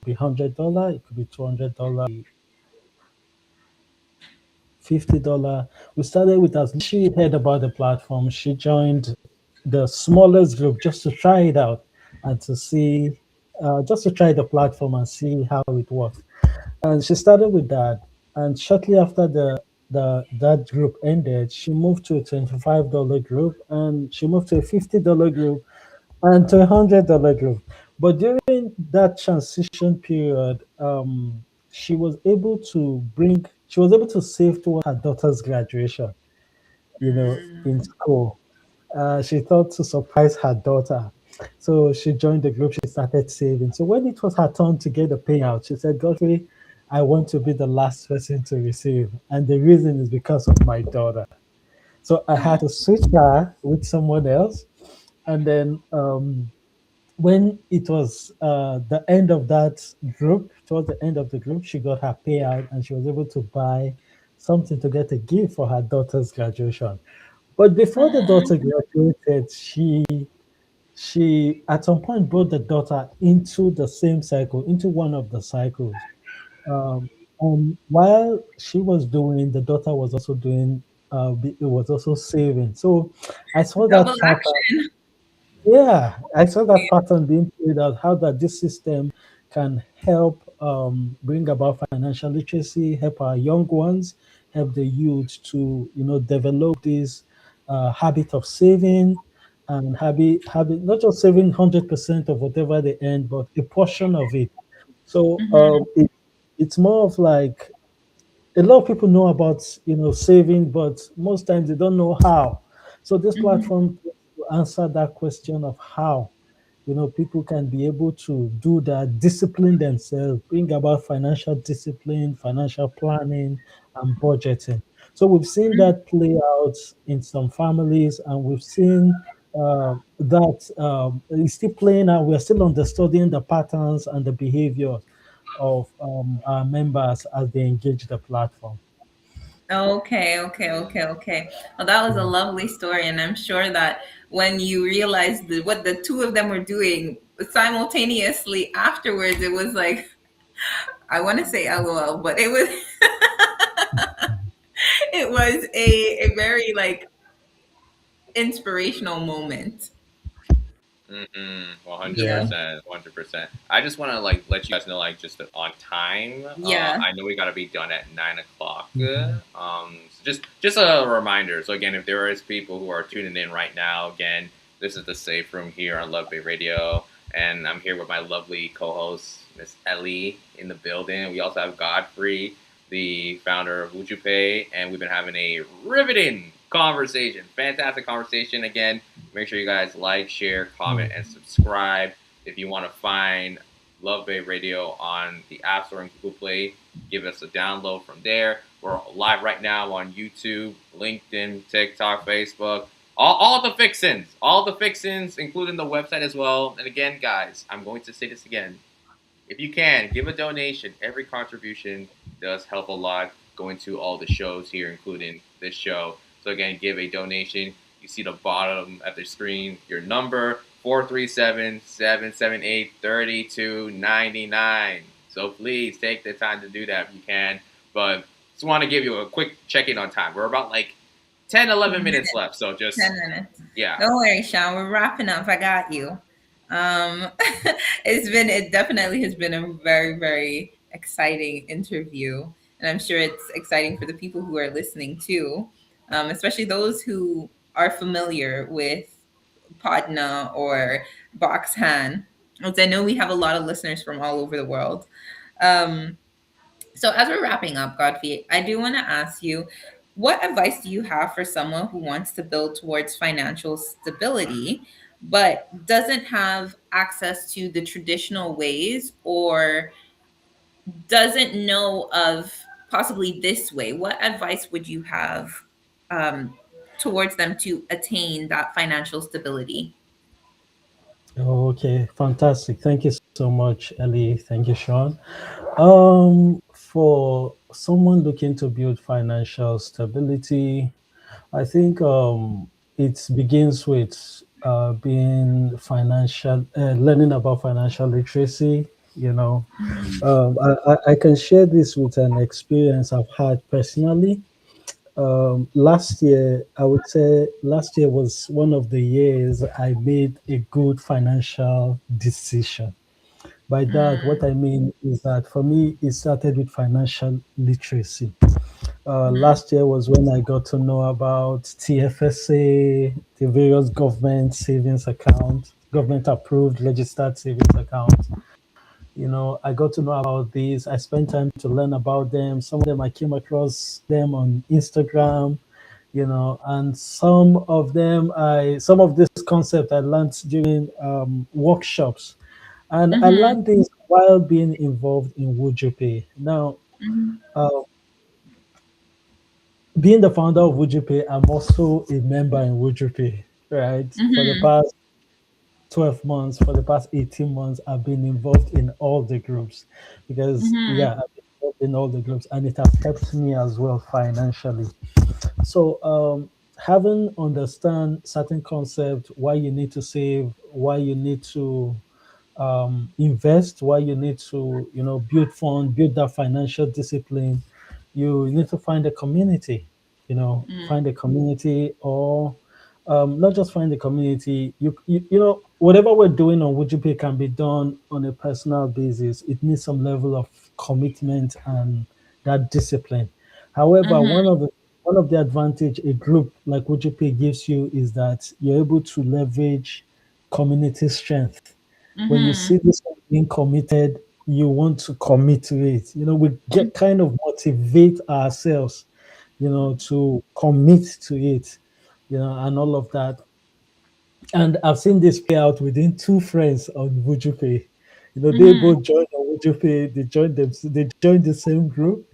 [SPEAKER 3] be $100, it could be $200, $50. We started with as she heard about the platform. She joined the smallest group just to try it out and to see, just to try the platform and see how it works. And she started with that. And shortly after the that group ended, she moved to a $25 group, and she moved to a $50 group, and to $100 group. But during that transition period, she was able to save towards her daughter's graduation, in school. She thought to surprise her daughter. So she joined the group, she started saving. So when it was her turn to get the payout, she said, Godfrey, I want to be the last person to receive. And the reason is because of my daughter. So I had
[SPEAKER 2] oh,
[SPEAKER 3] to switch her with someone else. And then when it was the end of that group, towards the end of the group, she got her payout and she was able to buy something to get a gift for her daughter's graduation. But before the daughter graduated, she at some point brought the daughter into the same cycle, into one of the cycles. Um, and while she was doing, the daughter was also doing. It was also saving. So I saw
[SPEAKER 2] double
[SPEAKER 3] that pattern.
[SPEAKER 2] action.
[SPEAKER 3] Yeah, I saw that pattern being played out, how that this system can help bring about financial literacy, help our young ones, help the youth to, develop this habit of saving, and habit not just saving 100% of whatever they earn, but a portion of it. So
[SPEAKER 2] Mhm.
[SPEAKER 3] it's more of like a lot of people know about saving, but most times they don't know how. So this
[SPEAKER 2] Mhm.
[SPEAKER 3] platform will answer that question of how people can be able to do that, discipline themselves, bring about financial discipline, financial planning, and budgeting. So we've seen that play out in some families, and we've seen that it's still playing out. We're still understanding the patterns and the behaviors of our members as they engage the platform.
[SPEAKER 2] Okay, okay, okay, okay. Well, that was a
[SPEAKER 3] Yeah.
[SPEAKER 2] lovely story, and I'm sure that when you realized what the two of them were doing simultaneously afterwards, it was like I want to say LOL, but it was it was a very like inspirational moment.
[SPEAKER 1] Mm-hmm. One hundred
[SPEAKER 2] Yeah,
[SPEAKER 3] Yeah.
[SPEAKER 1] percent, 100%. I just want to like let you guys know, like, just on time.
[SPEAKER 2] yeah.
[SPEAKER 1] I know we gotta be done at 9 o'clock.
[SPEAKER 3] Mhm.
[SPEAKER 1] So just a reminder. So again, if there is people who are tuning in right now, again, this is the Safe Room here on Love Bay Radio, and I'm here with my lovely co-host Miss Ellie in the building. We also have Godfrey, the founder of WujuPay, and we've been having a riveting conversation, fantastic conversation. Again, make sure you guys like, share, comment, and
[SPEAKER 3] Mhm.
[SPEAKER 1] subscribe. If you want to find Love Bay Radio on the App Store and Google Play, give us a download from there. We're live right now on YouTube, LinkedIn, TikTok, Facebook, all the fixins, including the website as well. And again, guys, I'm going to say this again. If you can, give a donation. Every contribution does help a lot going to all the shows here, including this show. So again, give a donation. You see the bottom of the screen, your number 437-778-3299. So please take the time to do that if you can. But just want to give you a quick check-in on time. We're about like 10, 11 minutes left. So just,
[SPEAKER 2] 10 minutes.
[SPEAKER 1] yeah.
[SPEAKER 2] Don't worry, Sean. We're wrapping up. I got you. It definitely has been a very, very exciting interview. And I'm sure it's exciting for the people who are listening too, especially those who are familiar with Podna or Boxhan. As I know we have a lot of listeners from all over the world. Um, so, as we're wrapping up, Godfrey, I do want to ask you, what advice do you have for someone who wants to build towards financial stability but doesn't have access to the traditional ways or doesn't know of possibly this way? What advice would you have um, towards them to attain that financial stability?
[SPEAKER 3] Okay, fantastic. Thank you so much, Ellie. Thank you, Sean. For someone looking to build financial stability, I think it begins with learning about financial literacy. You know, I can share this with an experience I've had personally. Last year, I would say last year was one of the years I made a good financial decision. By that, what
[SPEAKER 2] Mm,
[SPEAKER 3] I mean is that for me, it started with financial literacy.
[SPEAKER 2] mhm,
[SPEAKER 3] Last year was when I got to know about TFSA, the various government savings accounts, government approved registered savings accounts. I got to know about these. I spent time to learn about them. Some of them I came across them on Instagram, and some of this concept I learned during workshops, and I
[SPEAKER 2] mhm,
[SPEAKER 3] learned this while being involved in WujuPay. Now,
[SPEAKER 2] mhm,
[SPEAKER 3] uh, being the founder of WujuPay, I'm also a member in WujuPay, right? For the
[SPEAKER 2] mhm,
[SPEAKER 3] past 12 months, for the past 18 months, I've been involved in all the groups because,
[SPEAKER 2] mhm,
[SPEAKER 3] yeah, I've been involved in all the groups and it has helped me as well financially. So, having understand certain concepts, why you need to save, why you need to invest, why you need to, build fund, build that financial discipline, you need to find a community,
[SPEAKER 2] mhm,
[SPEAKER 3] find a community or not just find a community. Whatever we're doing on WujuPay can be done on a personal basis. It needs some level of commitment and that discipline. However,
[SPEAKER 2] mhm,
[SPEAKER 3] one of the advantage a group like WujuPay gives you is that you're able to leverage community strength. When you see
[SPEAKER 2] mhm,
[SPEAKER 3] this one being committed, you want to commit to it. We get kind of motivate ourselves, to commit to it, and all of that. And I've seen this play out within two friends on WujuPay. They
[SPEAKER 2] Mm-hmm.
[SPEAKER 3] both joined on WujuPay. They joined the same group.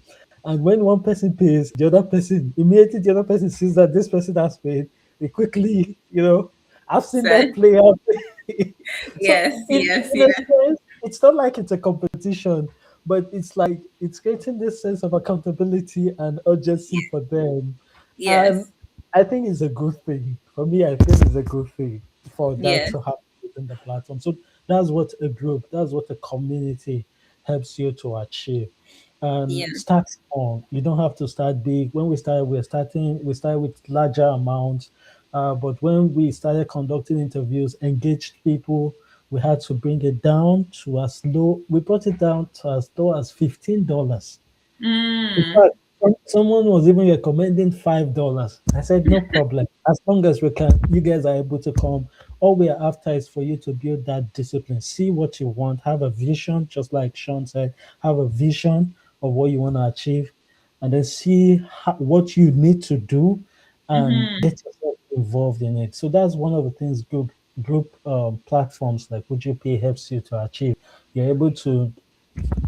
[SPEAKER 3] And when one person pays, the other person immediately the other person sees that this person has paid. They quickly, I've seen that
[SPEAKER 2] Said
[SPEAKER 3] play out. So
[SPEAKER 2] yes, yes,
[SPEAKER 3] in a
[SPEAKER 2] yes,
[SPEAKER 3] sense, it's not like it's a competition, but it's like it's creating this sense of accountability and urgency for them. And
[SPEAKER 2] yes,
[SPEAKER 3] I think it's a good thing. For me, I think it's a good thing for that
[SPEAKER 2] yes,
[SPEAKER 3] to happen within the platform. So that's what a community helps you to achieve. And
[SPEAKER 2] yeah.
[SPEAKER 3] start small. You don't have to start big. When we start with larger amounts. But when we started conducting interviews, engaged people, we had to bring it down to we brought it down to as low as $15. In
[SPEAKER 2] Mm,
[SPEAKER 3] fact, someone was even recommending $5. I said, no problem. As long as you guys are able to come. All we are after is for you to build that discipline. See what you want. Have a vision, just like Sean said. Have a vision of what you want to achieve, and then see what you need to do, and
[SPEAKER 2] mm-hmm.
[SPEAKER 3] get yourself involved in it. So that's one of the things group platforms like WujuPay helps you to achieve. You're able to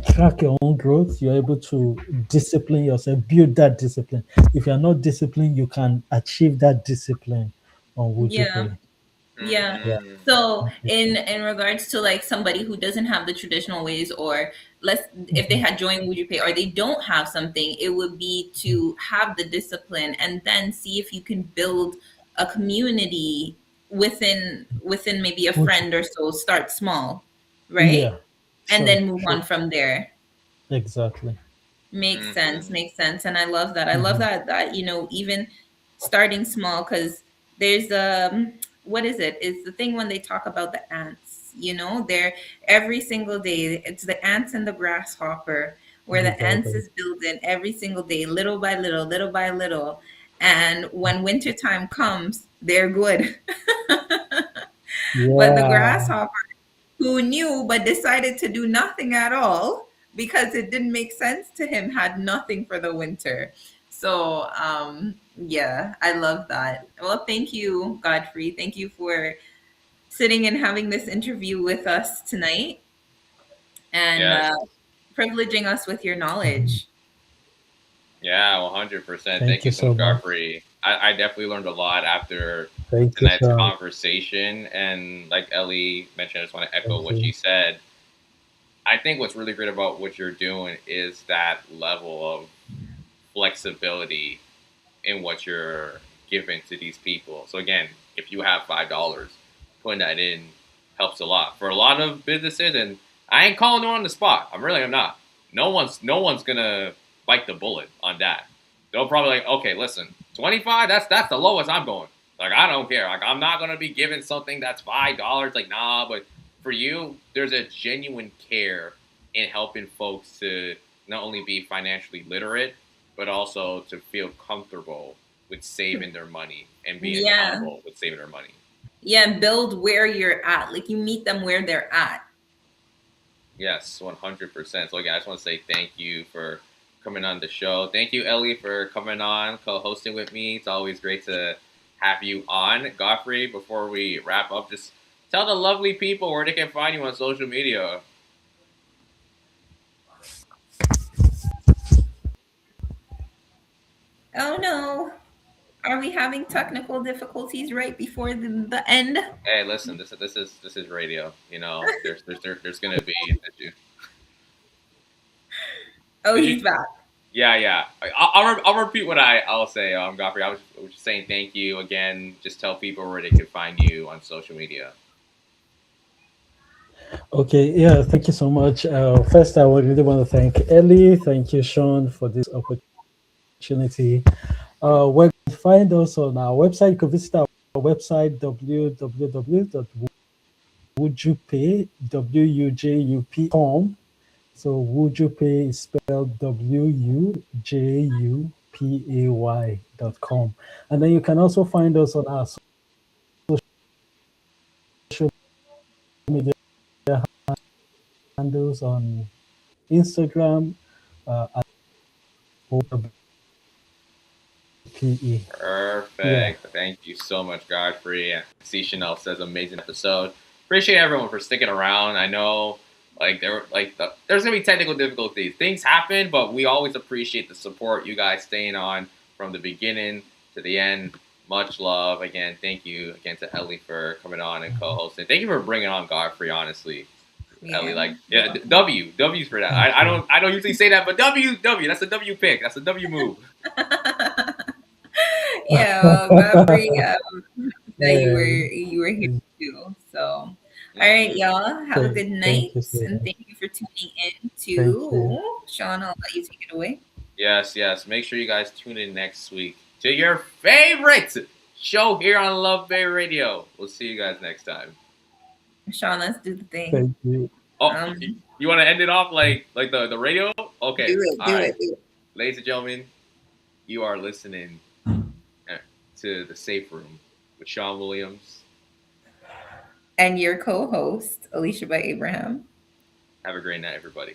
[SPEAKER 3] track your own growth. You're able to discipline yourself, build that discipline. If you're not disciplined, you can achieve that discipline on
[SPEAKER 2] Yeah.
[SPEAKER 3] WujuPay.
[SPEAKER 2] Yeah.
[SPEAKER 3] Yeah.
[SPEAKER 1] Hmm.
[SPEAKER 2] So in regards to like somebody who doesn't have the traditional ways, or if they
[SPEAKER 3] Mhm.
[SPEAKER 2] had joined Would You Pay, or they don't have something, it would be to have the discipline and then see if you can build a community within maybe a
[SPEAKER 3] Would
[SPEAKER 2] friend or so. Start small, right?
[SPEAKER 3] Yeah,
[SPEAKER 2] And
[SPEAKER 3] sure,
[SPEAKER 2] then move
[SPEAKER 3] sure.
[SPEAKER 2] on from there.
[SPEAKER 3] Exactly.
[SPEAKER 2] Makes sense,
[SPEAKER 1] Hmm.
[SPEAKER 2] makes sense. And I love that. I love
[SPEAKER 3] Mhm.
[SPEAKER 2] that even starting small, because there's what is it? It's the thing when they talk about the ants, they're every single day, it's the ants and the grasshopper, where the ants
[SPEAKER 3] Exactly.
[SPEAKER 2] is building every single day, little by little, little by little. And when winter time comes, they're good. But the
[SPEAKER 3] Yeah.
[SPEAKER 2] grasshopper, who knew but decided to do nothing at all because it didn't make sense to him, had nothing for the winter. So yeah, I love that. Well, thank you, Godfrey. Thank you for sitting and having this interview with us tonight, and
[SPEAKER 1] Yes.
[SPEAKER 2] privileging us with your
[SPEAKER 3] Mhm.
[SPEAKER 2] knowledge.
[SPEAKER 1] Yeah, 100%.
[SPEAKER 3] Thank
[SPEAKER 1] Thank
[SPEAKER 3] you
[SPEAKER 1] you so
[SPEAKER 3] so
[SPEAKER 1] much,
[SPEAKER 3] much.
[SPEAKER 1] Godfrey. I definitely learned a lot after
[SPEAKER 3] Thank you,
[SPEAKER 1] tonight's
[SPEAKER 3] Sean.
[SPEAKER 1] conversation. And like Ellie mentioned, I just want to echo
[SPEAKER 3] Thank
[SPEAKER 1] what she
[SPEAKER 3] you.
[SPEAKER 1] said. I think what's really great about what you're doing is that level of flexibility in what you're giving to these people. So again, if you have $5, putting that in helps a lot for a lot of businesses. And I ain't calling them on the spot. I'm not. No one's gonna bite the bullet on that. They'll probably like, okay, listen, 25. That's the lowest I'm going. Like I don't care. Like I'm not gonna be given something that's $5. Like nah, but for you, there's a genuine care in helping folks to not only be financially literate, but also to feel comfortable with saving their money and being
[SPEAKER 2] Yeah,
[SPEAKER 1] accountable with saving their money.
[SPEAKER 2] yeah, build where you're at. Like, you meet them where they're at.
[SPEAKER 1] Yes, 100%. So again, I just want to say thank you for coming on the show. Thank you, Ellie, for coming on, co-hosting with me. It's always great to have you on. Godfrey, before we wrap up, just tell the lovely people where they can find you on social media.
[SPEAKER 2] Oh no, are we having technical difficulties right before the end?
[SPEAKER 1] Hey, listen, this is radio. You know, there's gonna be an issue.
[SPEAKER 2] Oh,
[SPEAKER 1] Did you?
[SPEAKER 2] he's back.
[SPEAKER 1] Yeah, yeah. I'll repeat what I'll say. Godfrey, I was just saying thank you again. Just tell people where they can find you on social media.
[SPEAKER 3] Okay, yeah, thank you so much. First, I would really want to thank Ellie. Thank you, Sean, for this opportunity. Where you can find us on our website, you can visit our website www.wujupay.com. So Wujupay is spelled WUJUPAY.com. And then you can also find us on our social media handles on Instagram at OWPE. Yeah.
[SPEAKER 1] Perfect. Thank you so much, Godfrey. See, Chanel says amazing episode. Appreciate everyone for sticking around. I know, there's gonna be technical difficulties. Things happen, but we always appreciate the support. You guys staying on from the beginning to the end. Much love. Again, thank you again to Ellie for coming on and co-hosting. Thank you for bringing on Godfrey. Honestly, Ellie, W's for that. I don't usually say that, but W. That's a W pick. That's a W move.
[SPEAKER 2] Yeah, well, Godfrey, that
[SPEAKER 3] Yeah.
[SPEAKER 2] you were here too. So, all right, y'all, have a good
[SPEAKER 3] Thank
[SPEAKER 2] night,
[SPEAKER 3] you so
[SPEAKER 2] and
[SPEAKER 3] much.
[SPEAKER 2] thank you for tuning in
[SPEAKER 3] Thank you.
[SPEAKER 2] to Sean. I'll let you take it away.
[SPEAKER 1] Yes. Make sure you guys tune in next week to your favorite show here on Love Bay Radio. We'll see you guys next time.
[SPEAKER 2] Sean, let's do the thing.
[SPEAKER 3] Thank you.
[SPEAKER 1] Oh,
[SPEAKER 2] Um,
[SPEAKER 1] you want to end it off like the radio? Okay,
[SPEAKER 2] do it,
[SPEAKER 1] all
[SPEAKER 2] do
[SPEAKER 1] right,
[SPEAKER 2] it, do it.
[SPEAKER 1] ladies and gentlemen, you are listening to the Safe Room with Sean Williams.
[SPEAKER 2] And your co-host, Alicia by Abraham.
[SPEAKER 1] Have a great night, everybody.